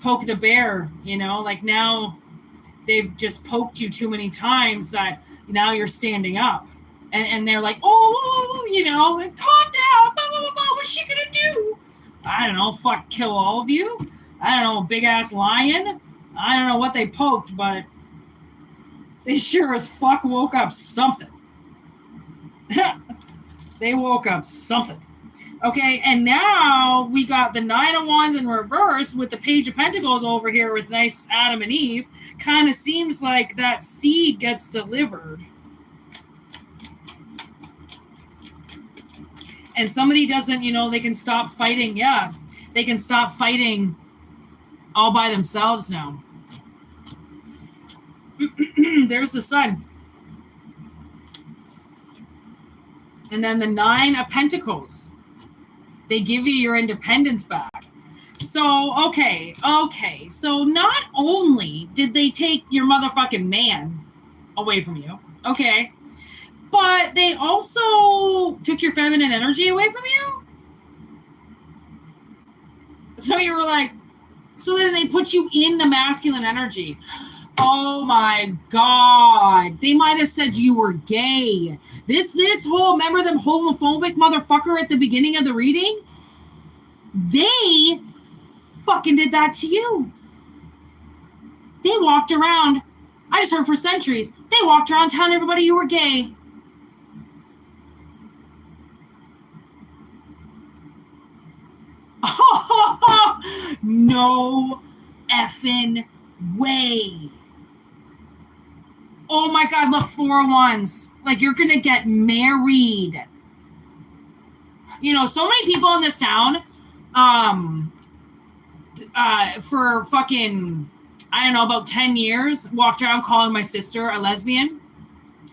poke the bear, you know, like now they've just poked you too many times that now you're standing up and they're like, oh, you know, calm down, blah, blah, blah, blah. What's she gonna do? I don't know, fuck, kill all of you. I don't know, big ass lion. I don't know what they poked, but they sure as fuck woke up something. They woke up something. Okay, and now we got the Nine of Wands in reverse with the Page of Pentacles over here with nice Adam and Eve. Kind of seems like that seed gets delivered. And somebody doesn't, you know, they can stop fighting. Yeah, they can stop fighting all by themselves now. There's the Sun. And then the Nine of Pentacles. They give you your independence back. So, okay. So not only did they take your motherfucking man away from you, okay, but they also took your feminine energy away from you? So you were like, so then they put you in the masculine energy. Oh my God. They might have said you were gay. This whole, remember them homophobic motherfucker at the beginning of the reading? They fucking did that to you. They walked around, I just heard for centuries, they walked around telling everybody you were gay. No effing way. Oh my God, look, Four of Wands. Like, you're going to get married. You know, so many people in this town, for fucking, I don't know, about 10 years, walked around calling my sister a lesbian.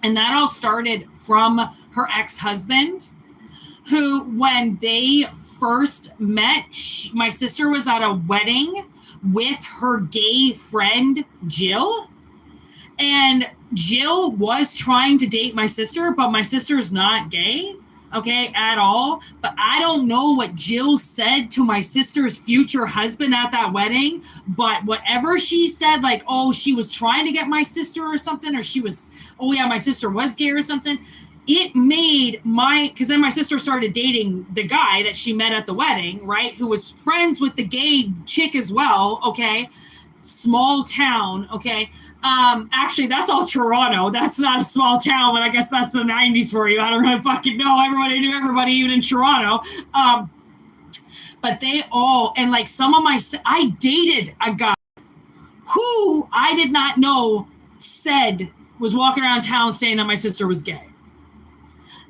And that all started from her ex-husband, who, when they first met, my sister was at a wedding with her gay friend, Jill. And Jill was trying to date my sister, but my sister's not gay, okay, at all. But I don't know what Jill said to my sister's future husband at that wedding, but whatever she said, like, oh, she was trying to get my sister or something, or she was, oh yeah, my sister was gay or something, it made because then my sister started dating the guy that she met at the wedding, right, who was friends with the gay chick as well, okay, small town, okay. Actually, that's all Toronto. That's not a small town, but I guess that's the 90s for you. I don't really fucking know. Everybody knew everybody, even in Toronto. But they all, and like some of I dated a guy who I did not know was walking around town saying that my sister was gay.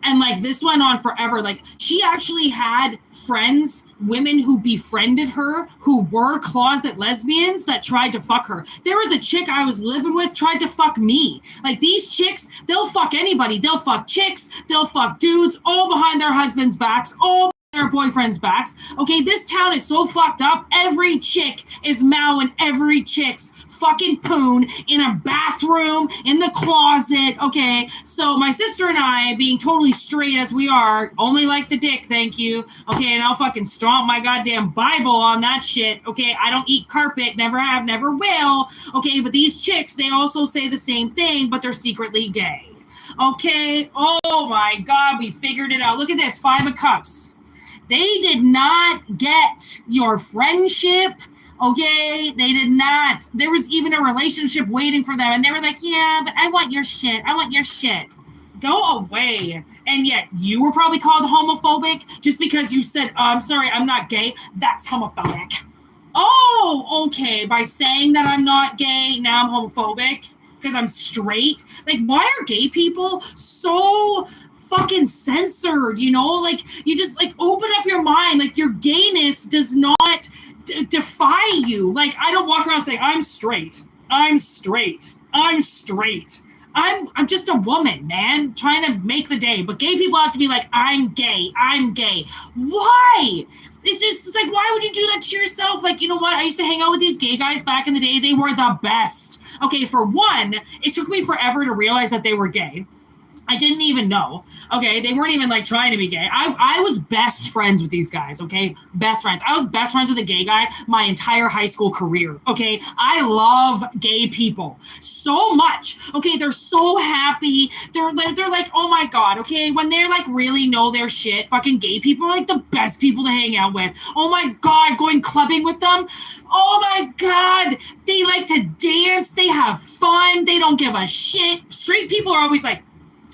And like this went on forever. Like she actually had friends, women who befriended her, who were closet lesbians that tried to fuck her. There was a chick I was living with tried to fuck me. Like these chicks, they'll fuck anybody. They'll fuck chicks, they'll fuck dudes, all behind their husbands' backs, all behind their boyfriends' backs. Okay, this town is so fucked up. Every chick is mowing every chick's fucking poon in a bathroom, in the closet, okay? So my sister and I, being totally straight as we are, only like the dick, thank you, okay? And I'll fucking stomp my goddamn Bible on that shit, okay? I don't eat carpet, never have, never will, okay? But these chicks, they also say the same thing, but they're secretly gay. Okay, oh my God, we figured it out. Look at this, 5 of Cups. They did not get your friendship, okay? They did not. There was even a relationship waiting for them, and they were like, yeah, but I want your shit. I want your shit. Go away. And yet, you were probably called homophobic just because you said, oh, I'm sorry, I'm not gay. That's homophobic. Oh, okay, by saying that I'm not gay, now I'm homophobic because I'm straight. Like, why are gay people so fucking censored, you know? Like, you just, like, open up your mind. Like, your gayness does not defy you. Like, I don't walk around saying, I'm straight. I'm straight. I'm straight. I'm just a woman, man, trying to make the day. But gay people have to be like, I'm gay. I'm gay. Why? It's like, why would you do that to yourself? Like, you know what? I used to hang out with these gay guys back in the day. They were the best. Okay, for one, it took me forever to realize that they were gay. I didn't even know. Okay, they weren't even like trying to be gay. I was best friends with these guys, okay? Best friends. I was best friends with a gay guy my entire high school career, okay? I love gay people so much. Okay, they're so happy. They're like, oh my God, okay? When they're like really know their shit, fucking gay people are like the best people to hang out with. Oh my God, going clubbing with them. Oh my God, they like to dance. They have fun. They don't give a shit. Straight people are always like,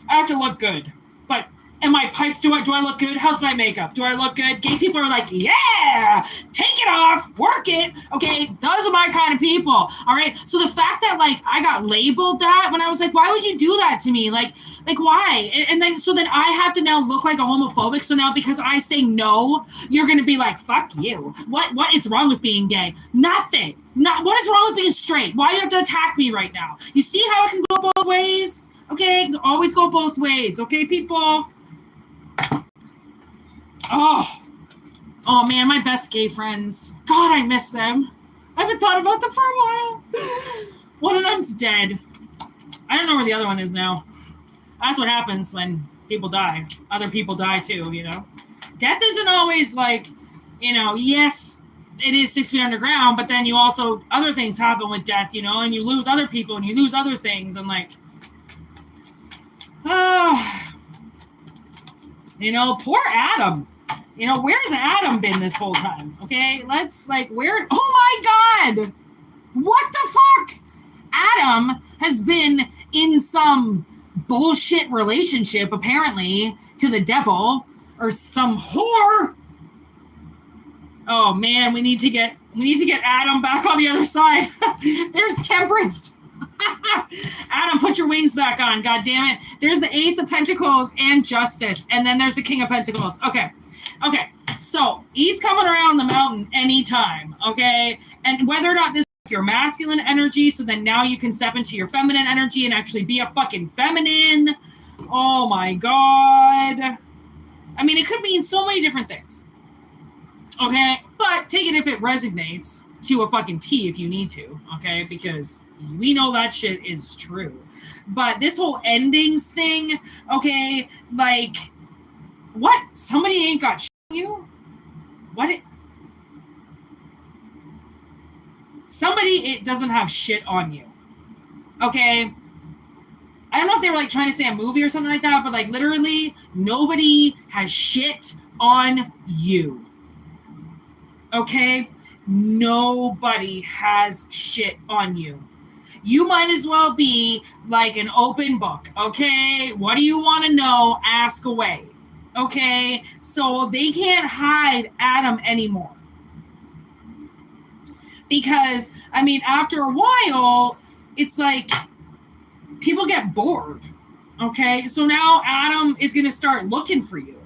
I have to look good. But am my pipes, do I look good? How's my makeup? Do I look good? Gay people are like, yeah, take it off, work it. Okay, those are my kind of people. All right. So the fact that like I got labeled that when I was like, why would you do that to me? Like why? And then I have to now look like a homophobic. So now because I say no, you're gonna be like, fuck you. What is wrong with being gay? Nothing. What is wrong with being straight? Why do you have to attack me right now? You see how it can go both ways? Okay, always go both ways. Okay, people? Oh man, my best gay friends. God, I miss them. I haven't thought about them for a while. One of them's dead. I don't know where the other one is now. That's what happens when people die. Other people die too, you know? Death isn't always like, you know, yes, it is 6 feet underground, but then you also, other things happen with death, you know, and you lose other people and you lose other things and like, oh, you know, poor Adam. You know, where's Adam been this whole time? Okay, let's like, where? Oh my God, what the fuck? Adam has been in some bullshit relationship, apparently, to the devil or some whore. Oh man, we need to get Adam back on the other side. There's Temperance. Adam, put your wings back on. God damn it. There's the Ace of Pentacles and Justice. And then there's the King of Pentacles. Okay. So he's coming around the mountain anytime. Okay. And whether or not this is your masculine energy, so then now you can step into your feminine energy and actually be a fucking feminine. Oh my God. I mean, it could mean so many different things. Okay. But take it if it resonates to a fucking T if you need to. Okay. Because we know that shit is true. But this whole endings thing, okay, like, what? Somebody ain't got shit on you? What? Somebody doesn't have shit on you. Okay? I don't know if they were, like, trying to say a movie or something like that, but, like, literally, nobody has shit on you. Okay? Nobody has shit on you. You might as well be like an open book, okay? What do you want to know? Ask away, okay? So they can't hide Adam anymore. Because, I mean, after a while, it's like people get bored, okay? So now Adam is going to start looking for you,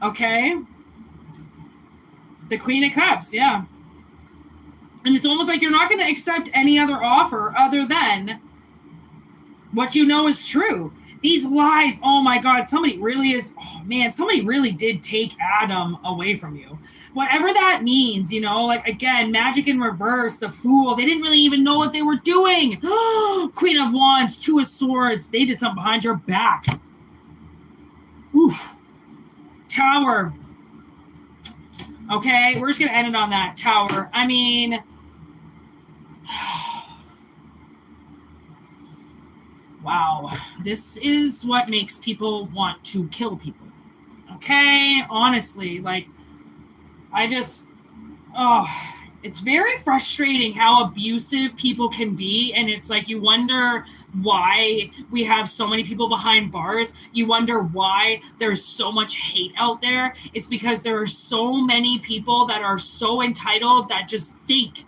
okay? The Queen of Cups, yeah. And it's almost like you're not going to accept any other offer other than what you know is true. These lies, oh my God, somebody really did take Adam away from you. Whatever that means, like, again, magic in reverse, the Fool, they didn't really even know what they were doing. Queen of Wands, Two of Swords, they did something behind your back. Oof. Tower. Okay, we're just going to end it on that. Tower. I mean, wow. This is what makes people want to kill people. Okay? Honestly, like, it's very frustrating how abusive people can be. And it's like, you wonder why we have so many people behind bars. You wonder why there's so much hate out there. It's because there are so many people that are so entitled that just think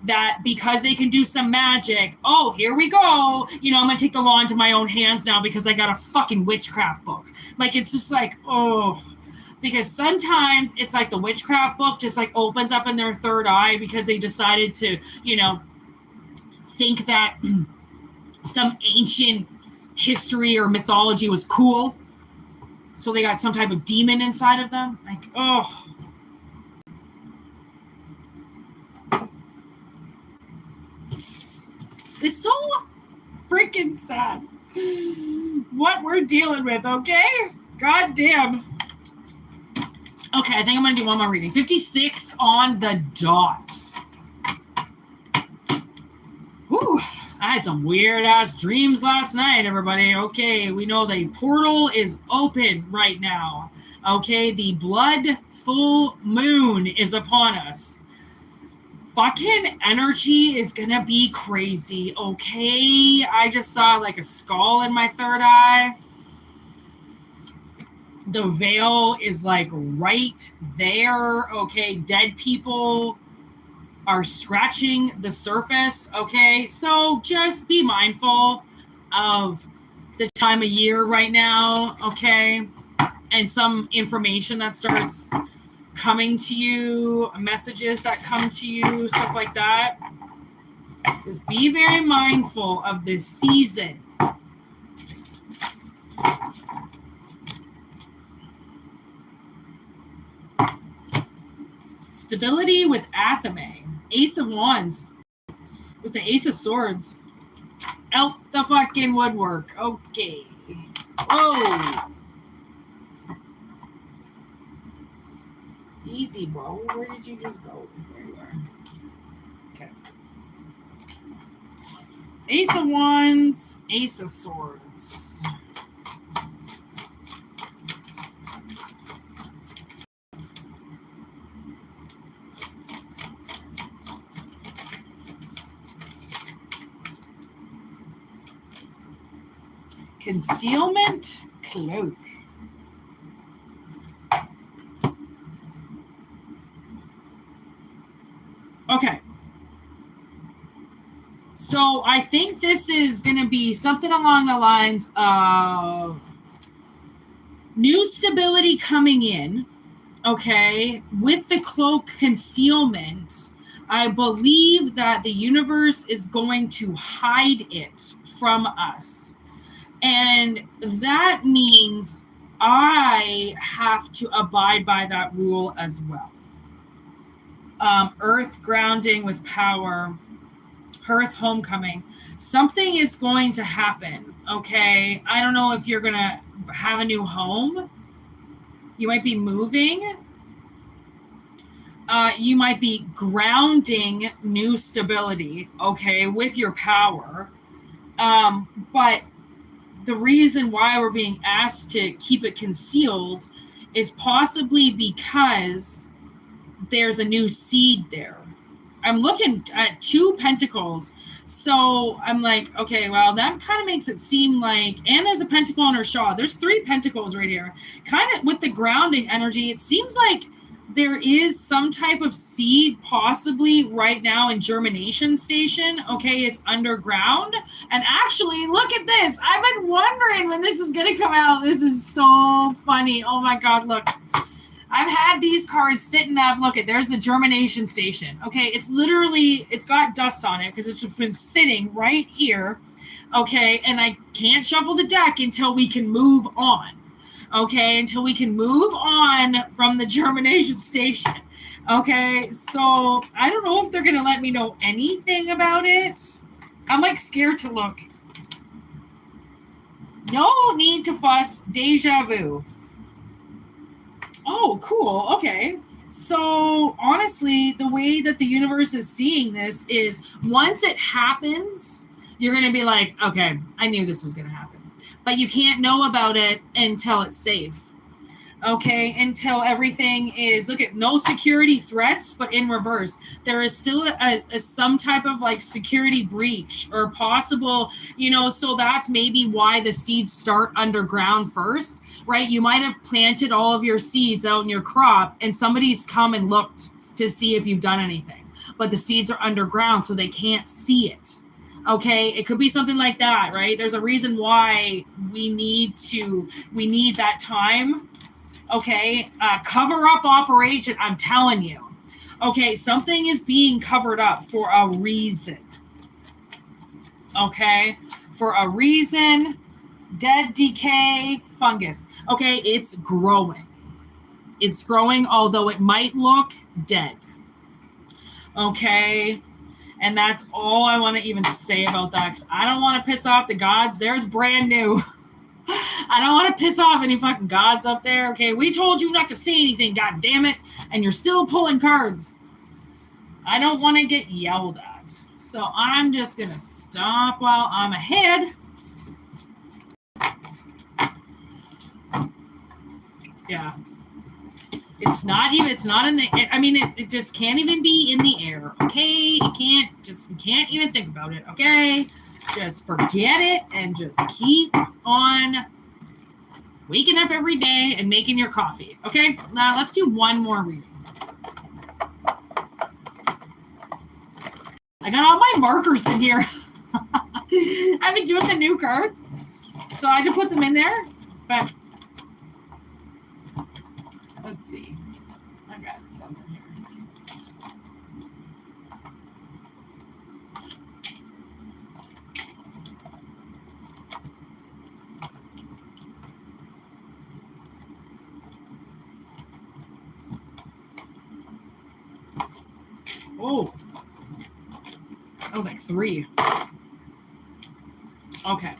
that because they can do some magic, oh, here we go. I'm going to take the law into my own hands now because I got a fucking witchcraft book. Like, it's just like, oh. Because sometimes it's like the witchcraft book just like opens up in their third eye because they decided to, think that some ancient history or mythology was cool. So they got some type of demon inside of them. Like, oh. It's so freaking sad what we're dealing with, okay? God damn. Okay, I think I'm going to do one more reading. 56 on the dot. Whew. I had some weird-ass dreams last night, everybody. Okay, we know the portal is open right now. Okay, the blood full moon is upon us. Fucking energy is going to be crazy, okay? I just saw like a skull in my third eye. The veil is like right there, okay? Dead people are scratching the surface, okay? So just be mindful of the time of year right now, okay? And some information that starts coming to you, messages that come to you, stuff like that. Just be very mindful of this season. Stability with Athame. Ace of Wands. With the Ace of Swords. Out the fucking woodwork. Okay. Oh. Easy, bro. Where did you just go? There you are. Okay. Ace of Wands. Ace of Swords. Concealment cloak. Okay. So I think this is going to be something along the lines of new stability coming in. Okay. With the cloak concealment, I believe that the universe is going to hide it from us. And that means I have to abide by that rule as well. Earth grounding with power, Earth homecoming. Something is going to happen, okay? I don't know if you're going to have a new home. You might be moving. You might be grounding new stability, okay, with your power. But the reason why we're being asked to keep it concealed is possibly because there's a new seed there. I'm looking at 2 pentacles. So I'm like, okay, well, that kind of makes it seem like, and there's a pentacle on her shawl. There's 3 pentacles right here. Kind of with the grounding energy, it seems like there is some type of seed possibly right now in germination station. Okay, it's underground. And actually, look at this. I've been wondering when this is going to come out. This is so funny. Oh my God, look. I've had these cards sitting up. Look at, there's the germination station. Okay, it's literally, it's got dust on it because it's just been sitting right here. Okay, and I can't shuffle the deck until we can move on. Okay, until we can move on from the germination station. Okay, so I don't know if they're going to let me know anything about it. I'm like scared to look. No need to fuss. Deja vu. Oh, cool. Okay. So honestly, the way that the universe is seeing this is once it happens, you're going to be like, okay, I knew this was going to happen. But you can't know about it until it's safe. Okay, until everything is, look at no security threats, but in reverse. There is still a some type of like security breach or possible, so that's maybe why the seeds start underground first, right? You might have planted all of your seeds out in your crop and somebody's come and looked to see if you've done anything. But the seeds are underground, so they can't see it. Okay, it could be something like that, right? There's a reason why we need that time. Okay, cover up operation, I'm telling you. Okay, something is being covered up for a reason. Okay, for a reason. Dead, decay, fungus. Okay, it's growing. It's growing, although it might look dead. Okay, and that's all I want to even say about that, because I don't want to piss off the gods. There's brand new. I don't want to piss off any fucking gods up there. Okay, we told you not to say anything, god damn it, and you're still pulling cards. I don't want to get yelled at. So I'm just going to stop while I'm ahead. Yeah. It's not in the, it just can't even be in the air. Okay, we can't even think about it. Okay. Just forget it and just keep on waking up every day and making your coffee. Okay, now let's do one more reading. I got all my markers in here. I've been doing the new cards, so I had to put them in there. But let's see. I got something here. Oh, that was like 3. Okay.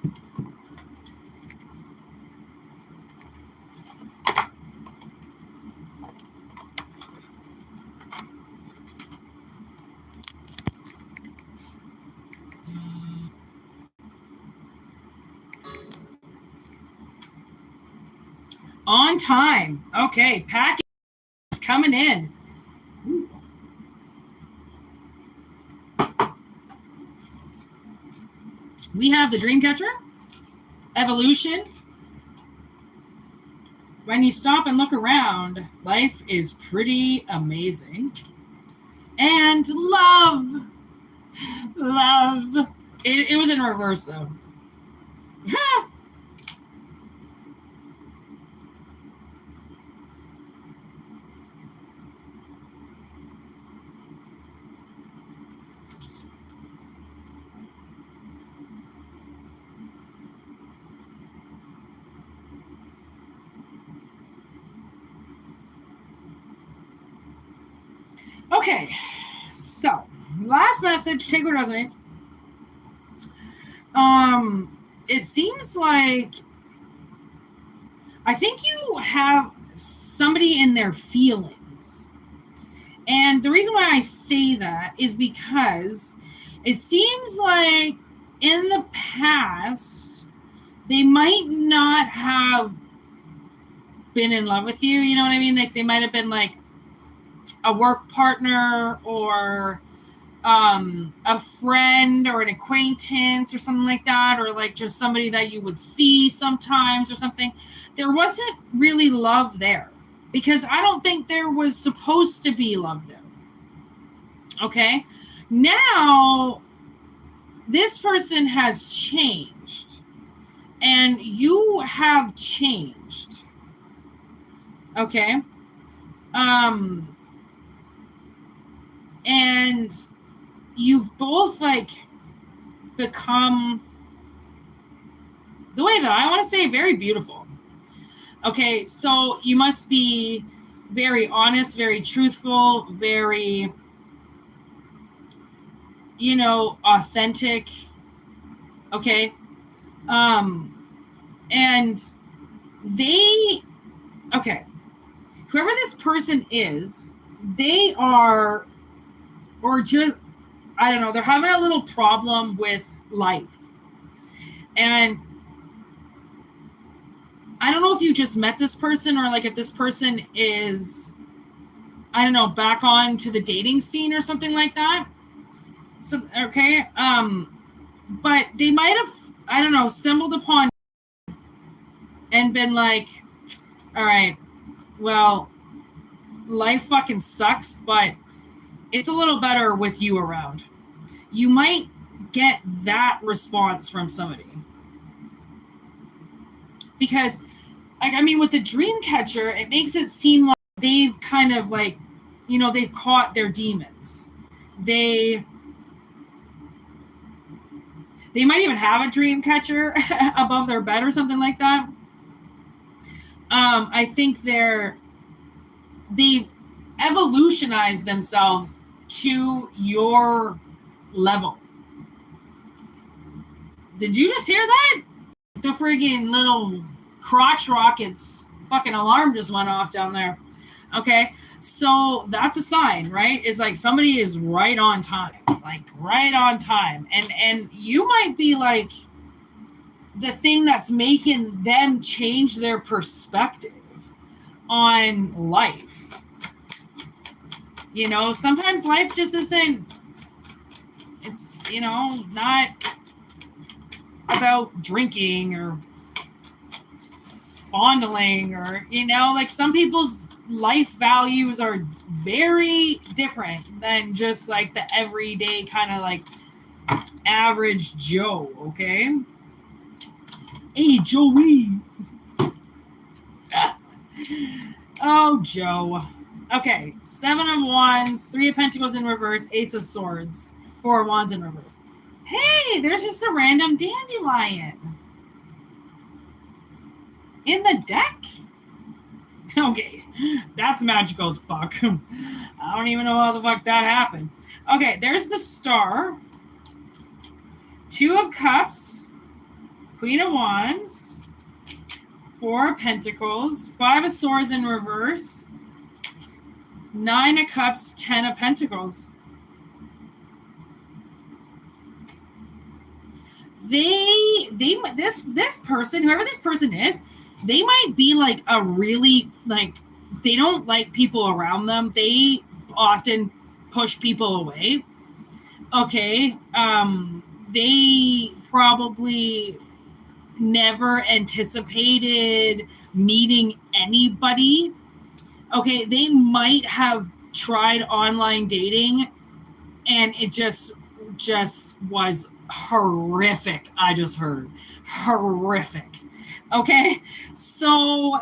On time. Okay, package is coming in. Ooh. We have the Dreamcatcher, Evolution. When you stop and look around, life is pretty amazing. And love. Love. It was in reverse, though. Okay, so last message, take what resonates. It seems like I think you have somebody in their feelings. And the reason why I say that is because it seems like in the past, they might not have been in love with you. You know what I mean? Like they might have been like a work partner or a friend or an acquaintance or something like that, or like just somebody that you would see sometimes or something. There wasn't really love there because I don't think there was supposed to be love there. Okay? Now, this person has changed and you have changed. Okay? And you've both like become the way that I want to say, very beautiful. Okay, so you must be very honest, very truthful, very, you know, authentic. Okay. And they, okay, whoever this person is, they are, or just, I don't know, they're having a little problem with life. And I don't know if you just met this person or like if this person is, I don't know, back on to the dating scene or something like that. So, okay. But they might have, I don't know, stumbled upon and been like, all right, well, life fucking sucks, but it's a little better with you around. You might get that response from somebody. Because, like, I mean, with the dream catcher, it makes it seem like they've kind of like, you know, they've caught their demons. They might even have a dream catcher above their bed or something like that. I think they've evolutionized themselves to your level. Did you just hear that? The friggin' little crotch rockets fucking alarm just went off down there. Okay, so that's a sign, right? It's like somebody is right on time, like right on time. And you might be like the thing that's making them change their perspective on life. You know, sometimes life just isn't, it's, you know, not about drinking or fondling or, you know, like some people's life values are very different than just like the everyday kind of like average Joe, okay? Hey, Joey. Oh, Joe. Okay, 7 of Wands, 3 of Pentacles in reverse, Ace of Swords, 4 of Wands in reverse. Hey, there's just a random dandelion in the deck. Okay, that's magical as fuck. I don't even know how the fuck that happened. Okay, there's the Star, 2 of Cups, Queen of Wands, 4 of Pentacles, 5 of Swords in reverse, 9 of Cups, 10 of Pentacles. This person, whoever this person is, they might be like a really, like, they don't like people around them. They often push people away. Okay. They probably never anticipated meeting anybody. Okay, they might have tried online dating and it just was horrific. I just heard horrific. Okay, so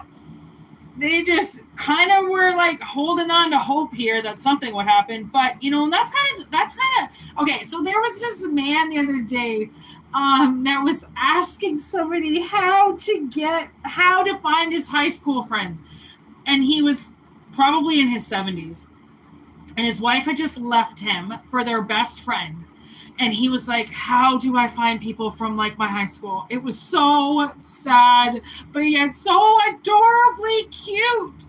they just kind of were like holding on to hope here that something would happen, but you know, that's kind of okay. So there was this man the other day that was asking somebody how to find his high school friends, and he was probably in his 70s, and his wife had just left him for their best friend. And he was like, how do I find people from like my high school? It was so sad, but yet so adorably cute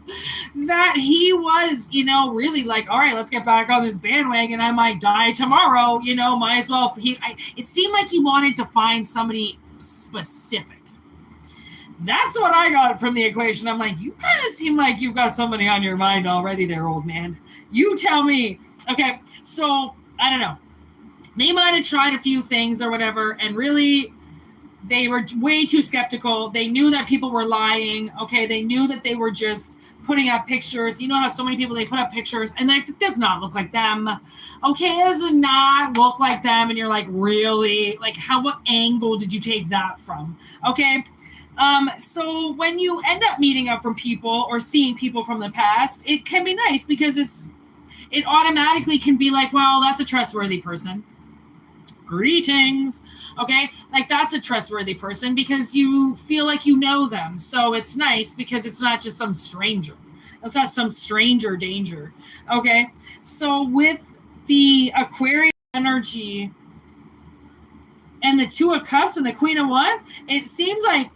that he was, you know, really like, all right, let's get back on this bandwagon. I might die tomorrow, you know, might as well. It seemed like he wanted to find somebody specific. That's what I got from the equation. I'm like, you kind of seem like you've got somebody on your mind already there, old man. You tell me. Okay, so I don't know. They might have tried a few things or whatever, and really, they were way too skeptical. They knew that people were lying. Okay, they knew that they were just putting up pictures. You know how so many people, they put up pictures, and that does not look like them. Okay, it does not look like them, and you're like, really? Like, what angle did you take that from? Okay, so when you end up meeting up from people or seeing people from the past, it can be nice because it automatically can be like, well, that's a trustworthy person. greetings. Okay, like that's a trustworthy person because you feel like you know them. So it's nice because it's not just some stranger. It's not some stranger danger. Okay, so with the Aquarius energy and the Two of Cups and the Queen of Wands, it seems like,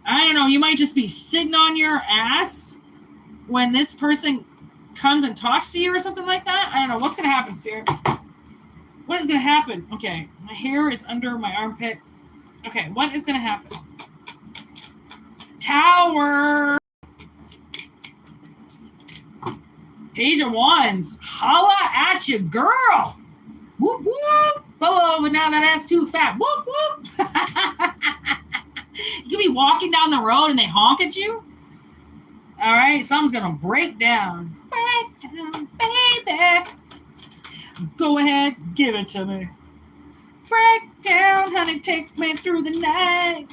I don't know, you might just be sitting on your ass when this person comes and talks to you or something like that. I don't know. What's going to happen, Spirit? What is going to happen? Okay, my hair is under my armpit. Okay, what is going to happen? Tower. Page of Wands. Holla at you, girl. Whoop, whoop. Hello, but now that ass too fat. Whoop, whoop. You could be walking down the road and they honk at you. All right, something's going to break down. Break down, baby. Go ahead, give it to me. Break down, honey, take me through the night.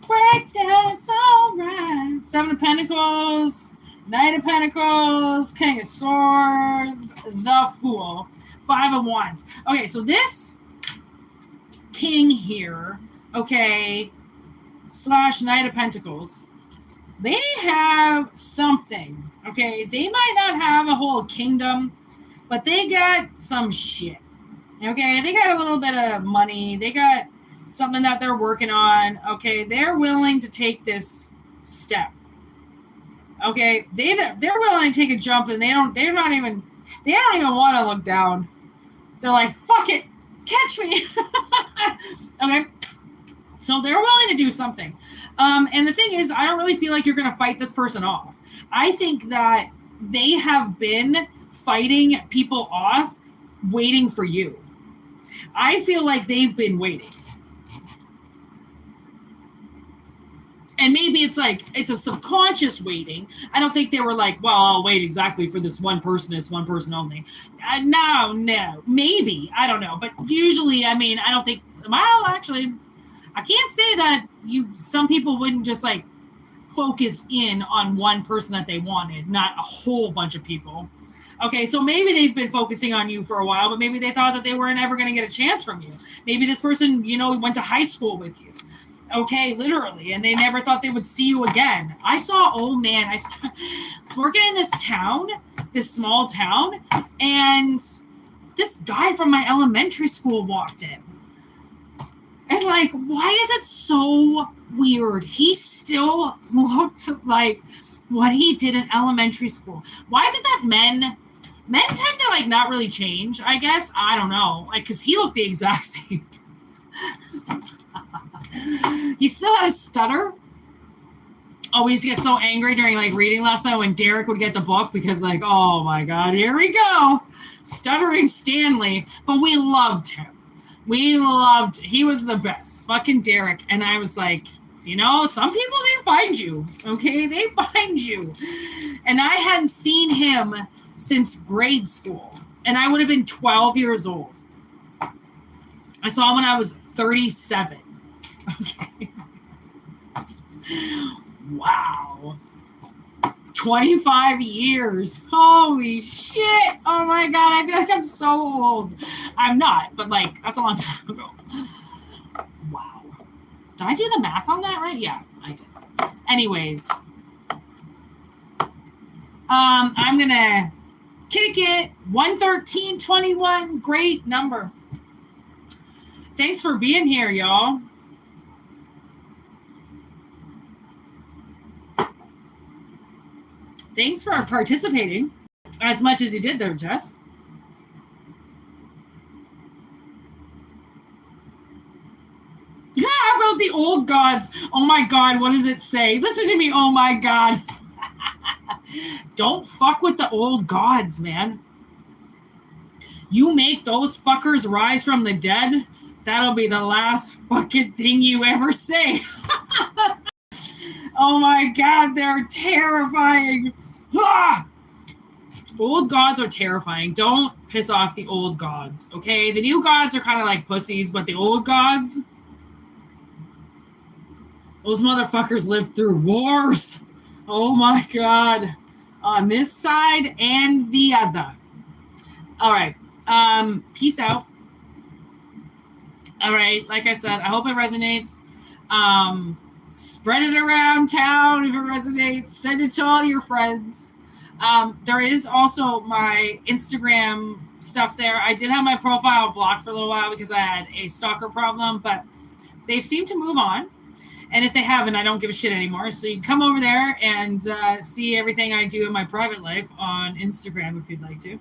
Break down, it's all right. Seven of Pentacles, Knight of Pentacles, King of Swords, the Fool, Five of Wands. Okay, so this king here, okay, / Knight of Pentacles, they have something, okay? They might not have a whole kingdom, but they got some shit, okay? They got a little bit of money. They got something that they're working on, okay? They're willing to take this step, okay? They're willing to take a jump, and they don't even want to look down. They're like, fuck it, catch me. Okay, so they're willing to do something. And the thing is, I don't really feel like you're going to fight this person off. I think that they have been fighting people off, waiting for you. I feel like they've been waiting. And maybe it's like, it's a subconscious waiting. I don't think they were like, well, I'll wait exactly for this one person only. No, maybe. I don't know. But usually, I mean, I don't think, well, actually, I can't say that some people wouldn't just like focus in on one person that they wanted, not a whole bunch of people. Okay, so maybe they've been focusing on you for a while, but maybe they thought that they weren't ever going to get a chance from you. Maybe this person, went to high school with you. Okay, literally, and they never thought they would see you again. I saw, I was working in this small town, and this guy from my elementary school walked in. And like, why is it so weird? He still looked like what he did in elementary school. Why is it that men tend to like not really change, I guess? I don't know. Like, because he looked the exact same. He still had a stutter. Oh, we used to get so angry during like reading lesson when Derek would get the book because like, oh my God, here we go. Stuttering Stanley. But we loved him. He was the best. Fucking Derek. And I was like, some people, they find you. Okay? They find you. And I hadn't seen him since grade school. And I would have been 12 years old. I saw him when I was 37. Okay. Wow. 25 years. Holy shit. Oh my God. I feel like I'm so old. I'm not, but like, that's a long time ago. Wow. Did I do the math on that right? Yeah, I did. Anyways. I'm going to kick it. 11321. Great number. Thanks for being here, y'all. Thanks for participating as much as you did there, Jess. Yeah, I wrote the old gods. Oh my God, what does it say? Listen to me, oh my God. Don't fuck with the old gods, man. You make those fuckers rise from the dead, that'll be the last fucking thing you ever say. Oh my God, they're terrifying. Ah! Old gods are terrifying. Don't piss off the old gods, okay? The new gods are kind of like pussies, but the old gods, those motherfuckers lived through wars. Oh my God. On this side and the other. All right. Peace out. All right. Like I said, I hope it resonates. Spread it around town if it resonates. Send it to all your friends. There is also my Instagram stuff there. I did have my profile blocked for a little while because I had a stalker problem, but they've seemed to move on. And if they haven't, I don't give a shit anymore. So you can come over there and see everything I do in my private life on Instagram if you'd like to.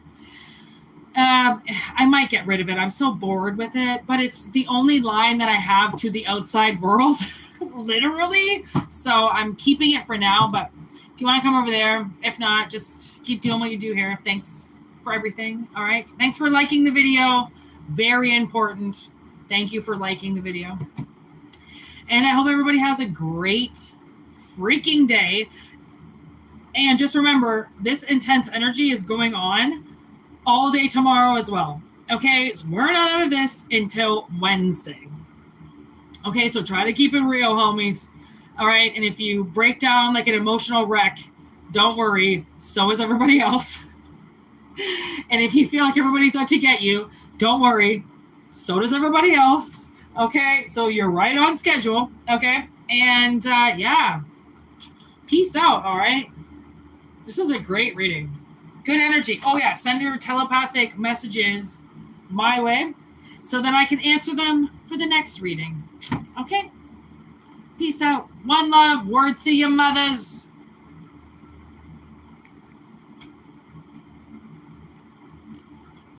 I might get rid of it. I'm so bored with it, but it's the only line that I have to the outside world, literally. So I'm keeping it for now, but if you want to come over there, if not, just keep doing what you do here. Thanks for everything. All right. Thanks for liking the video. Very important. Thank you for liking the video. And I hope everybody has a great freaking day. And just remember, this intense energy is going on all day tomorrow as well. Okay, so we're not out of this until Wednesday. Okay, so try to keep it real, homies. All right, and if you break down like an emotional wreck, don't worry, so is everybody else. And if you feel like everybody's out to get you, don't worry, so does everybody else. Okay, so you're right on schedule. Okay, and yeah, peace out. All right, this is a great reading. Good energy. Oh yeah, send your telepathic messages my way so that I can answer them for the next reading. Okay? Peace out. One love. Word to your mothers.